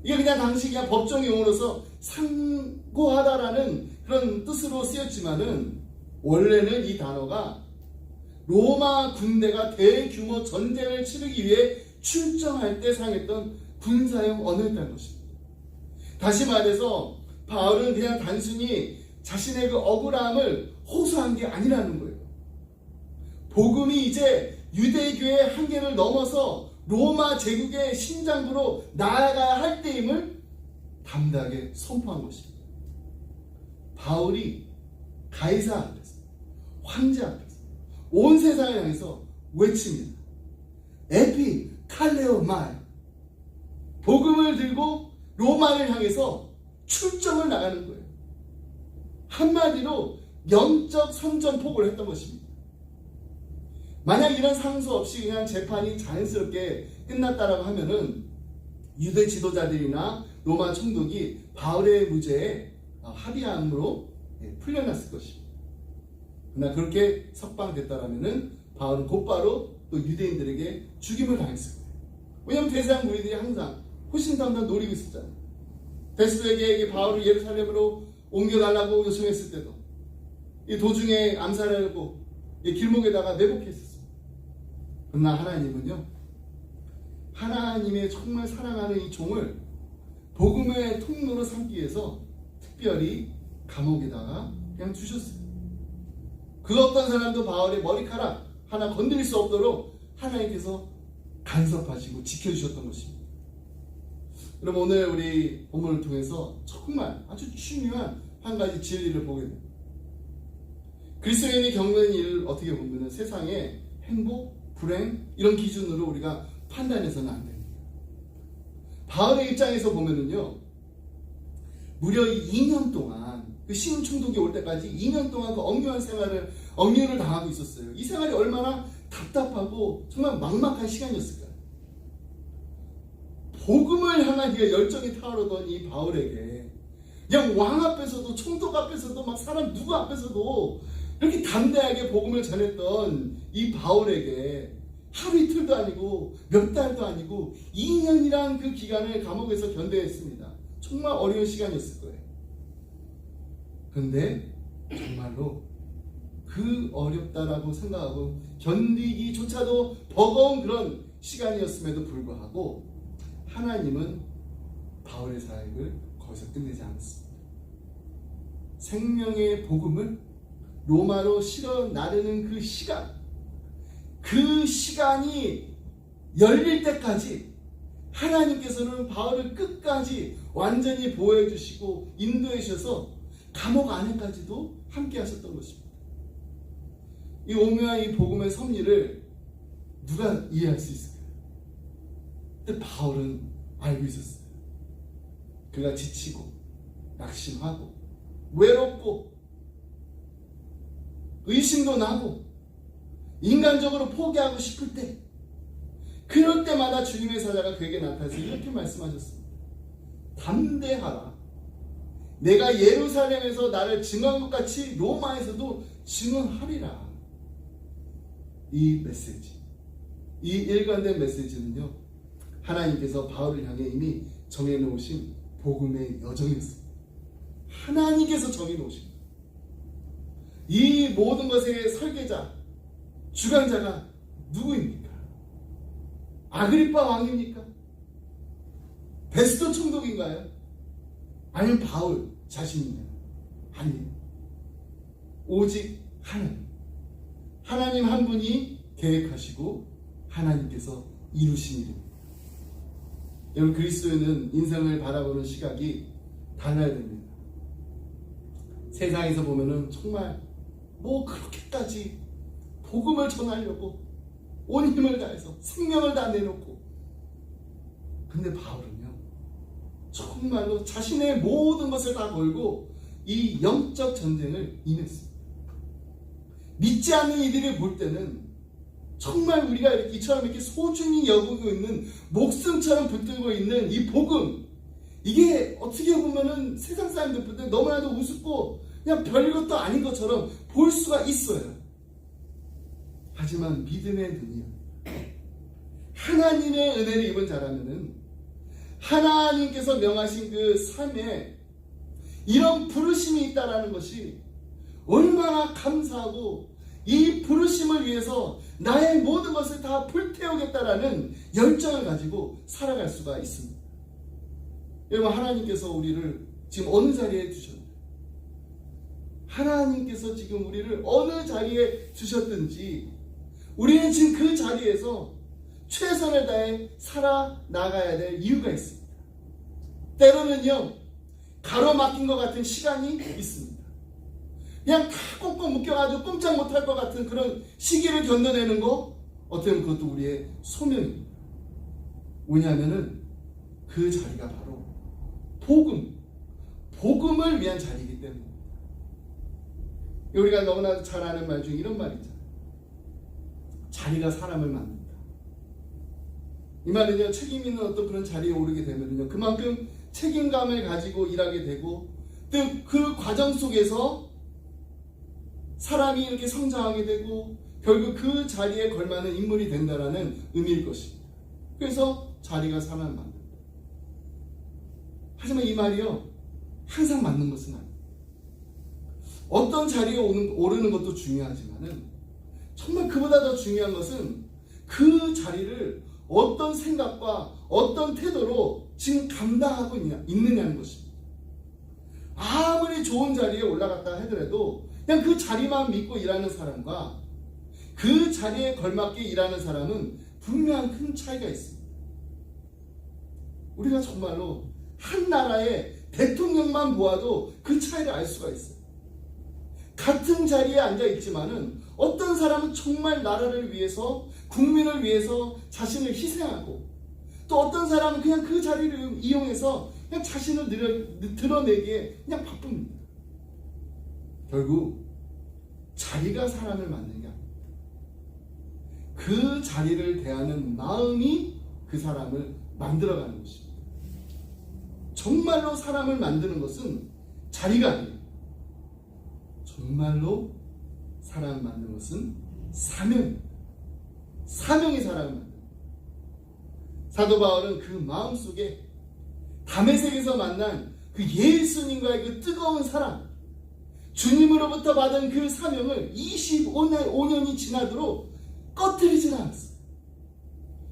이게 그냥 당시 그냥 법정 용어로서 상고하다라는 그런 뜻으로 쓰였지만은, 원래는 이 단어가 로마 군대가 대규모 전쟁을 치르기 위해 출정할 때 사용했던 군사용 언어였다는 것입니다. 다시 말해서 바울은 그냥 단순히 자신의 그 억울함을 호소한 게 아니라는 거예요. 복음이 이제 유대교의 한계를 넘어서 로마 제국의 심장부로 나아가야 할 때임을 담대하게 선포한 것입니다. 바울이 가이사 앞에서, 황제 앞에서, 온 세상을 향해서 외칩니다. 에피 칼레오 말, 복음을 들고 로마를 향해서 출정을 나가는 거예요. 한마디로 영적 선전포고를 했던 것입니다. 만약 이런 상소 없이 그냥 재판이 자연스럽게 끝났다라고 하면은 유대 지도자들이나 로마 총독이 바울의 무죄에 합의함으로 풀려났을 것입니다. 그러나 그렇게 석방됐다라면은 바울은 곧바로 또 유대인들에게 죽임을 당했을 거예요. 왜냐하면 대상 무리들이 항상 호신탐탐 노리고 있었잖아요. 베스도에게 바울을 예루살렘으로 옮겨달라고 요청했을 때도 이 도중에 암살하려고 길목에다가 내복했었어요. 그러나 하나님은요, 하나님의 정말 사랑하는 이 종을 복음의 통로로 삼기 위해서 특별히 감옥에다가 그냥 주셨어요. 그 어떤 사람도 바울의 머리카락 하나 건드릴 수 없도록 하나님께서 간섭하시고 지켜주셨던 것입니다. 그럼 오늘 우리 본문을 통해서 정말 아주 중요한 한 가지 진리를 보게 됩니다. 그리스도인이 겪는 일을 어떻게 보면 세상의 행복, 불행 이런 기준으로 우리가 판단해서는 안 됩니다. 바울의 입장에서 보면은요, 무려 2년 동안 그 시험 총독이 올 때까지 2년 동안 그 억류한 억류를 당하고 있었어요. 이 생활이 얼마나 답답하고 정말 막막한 시간이었을까요? 복음을 향하기에 열정이 타오르던 이 바울에게 그냥 왕 앞에서도 총독 앞에서도 막 사람 누구 앞에서도 이렇게 담대하게 복음을 전했던 이 바울에게 하루 이틀도 아니고 몇 달도 아니고 2년이란 그 기간을 감옥에서 견뎌야 했습니다. 정말 어려운 시간이었을 거예요. 그런데 정말로 그 어렵다라고 생각하고 견디기조차도 버거운 그런 시간이었음에도 불구하고 하나님은 바울의 사역을 거기서 끝내지 않았습니다. 생명의 복음을 로마로 실어 나르는 그 시간이 열릴 때까지 하나님께서는 바울을 끝까지 완전히 보호해 주시고 인도해 주셔서 감옥 안에까지도 함께 하셨던 것입니다. 이 오묘한 이 복음의 섭리를 누가 이해할 수 있을까요? 근데 바울은 알고 있었어요. 그가 지치고 낙심하고 외롭고 의심도 나고 인간적으로 포기하고 싶을 때, 그럴 때마다 주님의 사자가 그에게 나타나서 이렇게 말씀하셨습니다. 담대하라. 내가 예루살렘에서 나를 증언한 것 같이 로마에서도 증언하리라. 이 메시지, 이 일관된 메시지는요, 하나님께서 바울을 향해 이미 정해놓으신 복음의 여정이었습니다. 하나님께서 정해놓으신 이 모든 것의 설계자, 주관자가 누구입니까? 아그리파 왕입니까? 베스도 총독인가요? 아니면 바울 자신인가요? 아니에요. 오직 하나님 한 분이 계획하시고 하나님께서 이루신 일입니다. 여러분, 그리스도인은 인생을 바라보는 시각이 달라야 됩니다. 세상에서 보면은 정말 그렇게까지 복음을 전하려고 온 힘을 다해서 생명을 다 내놓고, 근데 바울은요, 정말로 자신의 모든 것을 다 걸고 이 영적 전쟁을 임했습니다. 믿지 않는 이들이 볼 때는 정말 우리가 이처럼 이렇게 소중히 여기고 있는, 목숨처럼 붙들고 있는 이 복음, 이게 어떻게 보면은 세상 사람들 볼 때 너무나도 우습고 그냥 별것도 아닌 것처럼 볼 수가 있어요. 하지만 믿음의 눈이요, 하나님의 은혜를 입은 자라면은 하나님께서 명하신 그 삶에 이런 부르심이 있다라는 것이 얼마나 감사하고, 이 부르심을 위해서 나의 모든 것을 다 불태우겠다라는 열정을 가지고 살아갈 수가 있습니다. 여러분, 하나님께서 우리를 지금 어느 자리에 두셨나요? 하나님께서 지금 우리를 어느 자리에 두셨든지 우리는 지금 그 자리에서 최선을 다해 살아나가야 될 이유가 있습니다. 때로는요, 가로막힌 것 같은 시간이 있습니다. 그냥 다 꽁꽁 묶여가지고 꼼짝 못할 것 같은 그런 시기를 견뎌내는 거, 어떻게 보면 그것도 우리의 소명입니다. 왜냐하면은 그 자리가 바로 복음을 위한 자리이기 때문입니다. 우리가 너무나 잘 아는 말 중에 이런 말이 있잖아요. 자리가 사람을 만든다. 이 말은요, 책임 있는 어떤 그런 자리에 오르게 되면요, 그만큼 책임감을 가지고 일하게 되고, 또 그 과정 속에서 사람이 이렇게 성장하게 되고 결국 그 자리에 걸맞는 인물이 된다라는 의미일 것입니다. 그래서 자리가 사람을 만든다. 하지만 이 말이요, 항상 맞는 것은 아닙니다. 어떤 자리에 오르는 것도 중요하지만은 정말 그보다 더 중요한 것은 그 자리를 어떤 생각과 어떤 태도로 지금 감당하고 있느냐는 것입니다. 아무리 좋은 자리에 올라갔다 하더라도 그냥 그 자리만 믿고 일하는 사람과 그 자리에 걸맞게 일하는 사람은 분명한 큰 차이가 있습니다. 우리가 정말로 한 나라의 대통령만 보아도 그 차이를 알 수가 있어요. 같은 자리에 앉아 있지만은 어떤 사람은 정말 나라를 위해서, 국민을 위해서 자신을 희생하고, 또 어떤 사람은 그냥 그 자리를 이용해서 그냥 자신을 드러내기에 그냥 바쁩니다. 결국 자리가 사람을 만드는 게 아닙니다. 그 자리를 대하는 마음이 그 사람을 만들어가는 것입니다. 정말로 사람을 만드는 것은 자리가 아니에요. 정말로 사람을 만드는 것은 사명입니다. 사명이 사람을 만듭니다. 사도 바울은 그 마음속에 다메섹에서 만난 그 예수님과의 그 뜨거운 사랑, 주님으로부터 받은 그 사명을 25년이 지나도록 꺼뜨리질 않았어요.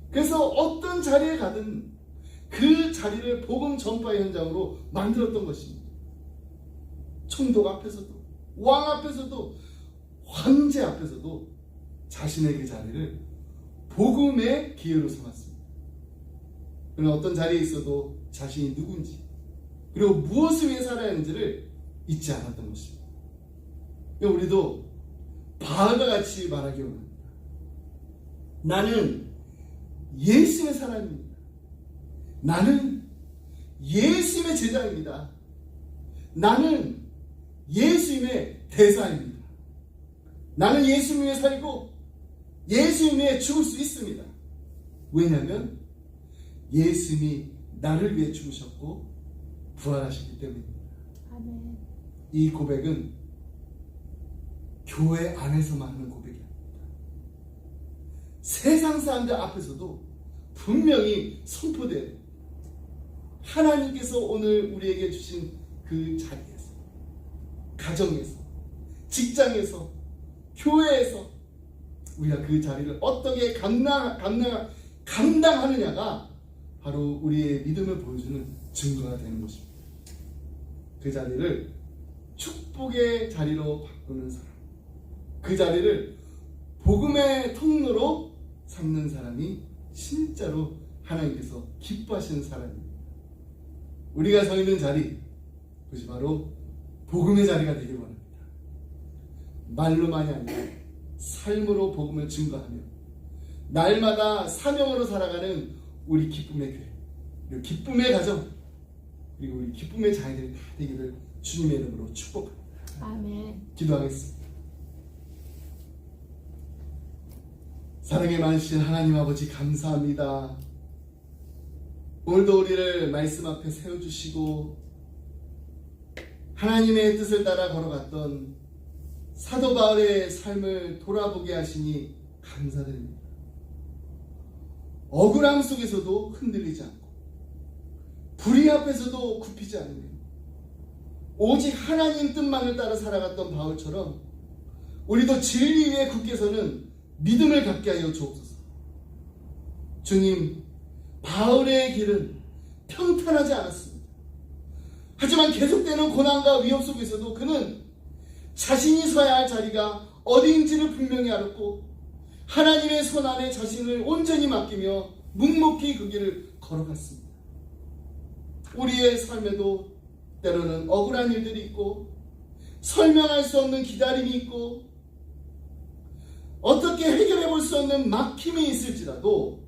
그래서 어떤 자리에 가든 그 자리를 복음 전파의 현장으로 만들었던 것입니다. 총독 앞에서도, 왕 앞에서도, 황제 앞에서도 자신의 그 자리를 복음의 기회로 삼았습니다. 그러나 어떤 자리에 있어도 자신이 누군지, 그리고 무엇을 위해 살아야 하는지를 잊지 않았던 것입니다. 우리도 바울과 같이 말하기 원합니다. 나는 예수의 사람입니다. 나는 예수님의 제자입니다. 나는 예수님의 대사입니다. 나는 예수님 위해 살고 예수님 위해 죽을 수 있습니다. 왜냐하면 예수님이 나를 위해 죽으셨고 부활하셨기 때문입니다. 아멘. 이 고백은 교회 안에서만 하는 고백이 아닙니다. 세상 사람들 앞에서도 분명히 선포돼야 됩니다. 하나님께서 오늘 우리에게 주신 그 자리에서, 가정에서, 직장에서, 교회에서 우리가 그 자리를 어떻게 감당하느냐가 바로 우리의 믿음을 보여주는 증거가 되는 것입니다. 그 자리를 축복의 자리로 바꾸는 사람, 그 자리를 복음의 통로로 삼는 사람이 진짜로 하나님께서 기뻐하시는 사람입니다. 우리가 서 있는 자리, 그것이 바로 복음의 자리가 되길 원합니다. 말로만이 아니라 삶으로 복음을 증거하며 날마다 사명으로 살아가는 우리 기쁨의 교회, 그리고 기쁨의 가정, 그리고 우리 기쁨의 자녀들이 다 되기를 주님의 이름으로 축복합니다. 아멘. 기도하겠습니다. 사랑의 많으신 하나님 아버지 감사합니다. 오늘도 우리를 말씀 앞에 세워주시고 하나님의 뜻을 따라 걸어갔던 사도 바울의 삶을 돌아보게 하시니 감사드립니다. 억울함 속에서도 흔들리지 않고 불의 앞에서도 굽히지 않으며 오직 하나님 뜻만을 따라 살아갔던 바울처럼 우리도 진리 위에 굳게 서는 믿음을 갖게 하여 주옵소서. 주님, 바울의 길은 평탄하지 않았습니다. 하지만 계속되는 고난과 위협 속에서도 그는 자신이 서야 할 자리가 어디인지를 분명히 알았고 하나님의 손 안에 자신을 온전히 맡기며 묵묵히 그 길을 걸어갔습니다. 우리의 삶에도 때로는 억울한 일들이 있고 설명할 수 없는 기다림이 있고 어떻게 해결해 볼 수 없는 막힘이 있을지라도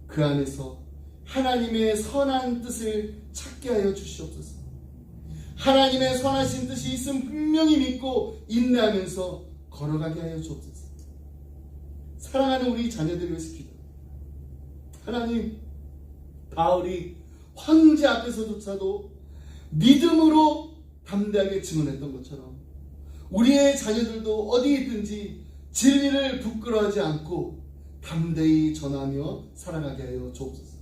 그 안에서 하나님의 선한 뜻을 찾게 하여 주시옵소서. 하나님의 선하신 뜻이 있음 분명히 믿고 인내하면서 걸어가게 하여 주옵소서. 사랑하는 우리 자녀들을 위해서 기도합니다. 하나님, 바울이 황제 앞에서조차도 믿음으로 담대하게 증언했던 것처럼 우리의 자녀들도 어디 있든지 진리를 부끄러워하지 않고 담대히 전하며 살아가게 하여 주옵소서.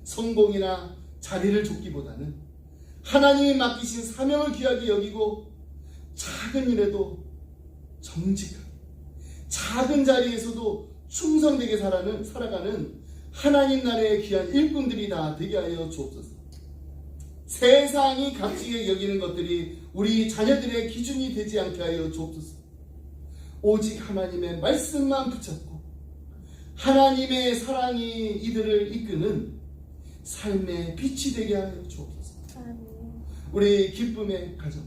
성공이나 자리를 쫓기보다는 하나님이 맡기신 사명을 귀하게 여기고 작은 일에도 정직하게 작은 자리에서도 충성되게 살아가는 하나님 나라의 귀한 일꾼들이 다 되게 하여 주옵소서. 세상이 값지게 여기는 것들이 우리 자녀들의 기준이 되지 않게 하여 주옵소서. 오직 하나님의 말씀만 붙잡고 하나님의 사랑이 이들을 이끄는 삶의 빛이 되게 하여 주옵소서. 우리 기쁨의 가정,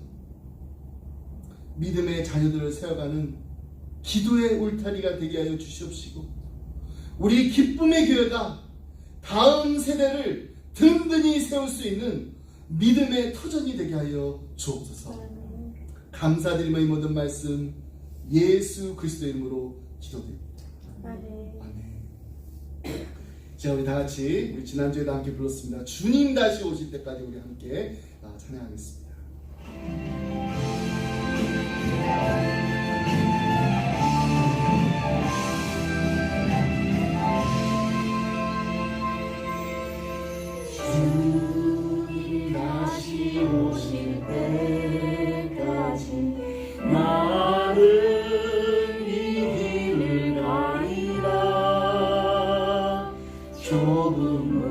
믿음의 자녀들을 세워가는 기도의 울타리가 되게 하여 주시옵시고 우리 기쁨의 교회가 다음 세대를 든든히 세울 수 있는 믿음의 터전이 되게 하여 주옵소서. 감사드리며 이 모든 말씀 예수 그리스도의 이름으로 기도드립니다. 아멘. 자, 우리 다 같이 우리 지난주에도 함께 불렀습니다. 주님 다시 오실 때까지 우리 함께 찬양하겠습니다. 주님 다시 오실 때까지 나는 이 길을 가리라. 좁은 문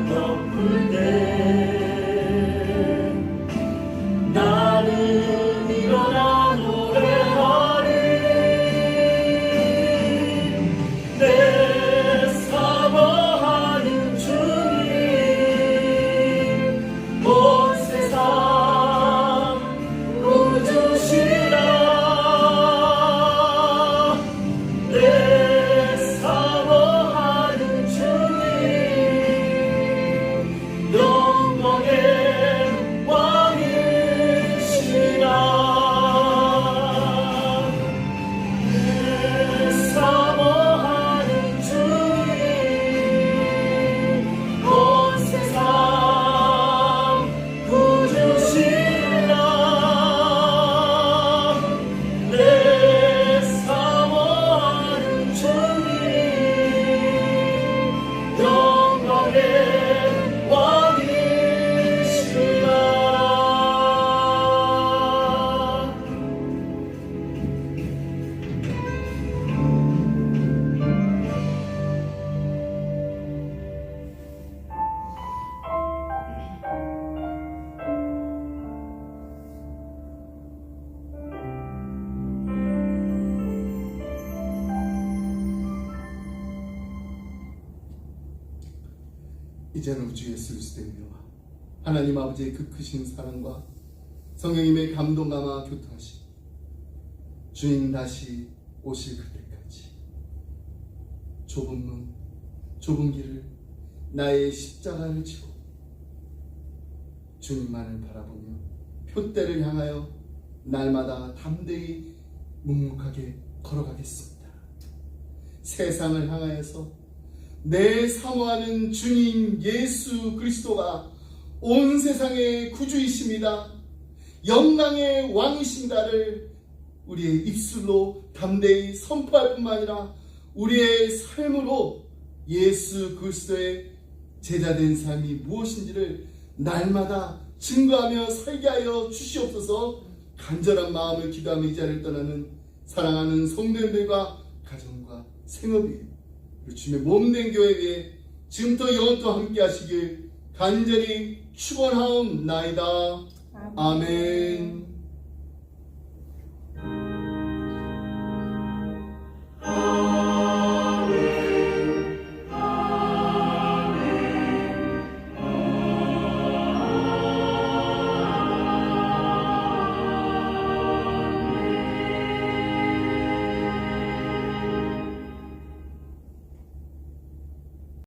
덮을 때 나는 일어나 노래하리. 내 사모하는 주님 온 세상 구주시라. 내 사모하는 주님 영광의 왕이시라. 내 사모하는 주님 온 세상 구주시라. 내 사모하는 주님 영광의 왕이시라. 이제는 우주 예수 그리스도의 은혜와 하나님 아버지의 그 크신 사랑과 성령님의 감동 감화 교통하심 주님 다시 오실 그때까지 좁은 문 좁은 길을 나의 십자가를 지고 주님만을 바라보며 표대를 향하여 날마다 담대히 묵묵하게 걸어가겠습니다. 세상을 향하여서 내 사모하는 주님 예수 그리스도가 온 세상의 구주이십니다. 영광의 왕이신가를 우리의 입술로 담대히 선포할 뿐만 아니라 우리의 삶으로 예수 그리스도의 제자된 삶이 무엇인지를 날마다 증거하며 살게 하여 주시옵소서. 간절한 마음을 기도하며 이 자리를 떠나는 사랑하는 성도님들과 가정과 생업이 주님의 몸된 교회에 지금부터 영원토 함께 하시길 간절히 축원하옵나이다. 아멘. 아멘.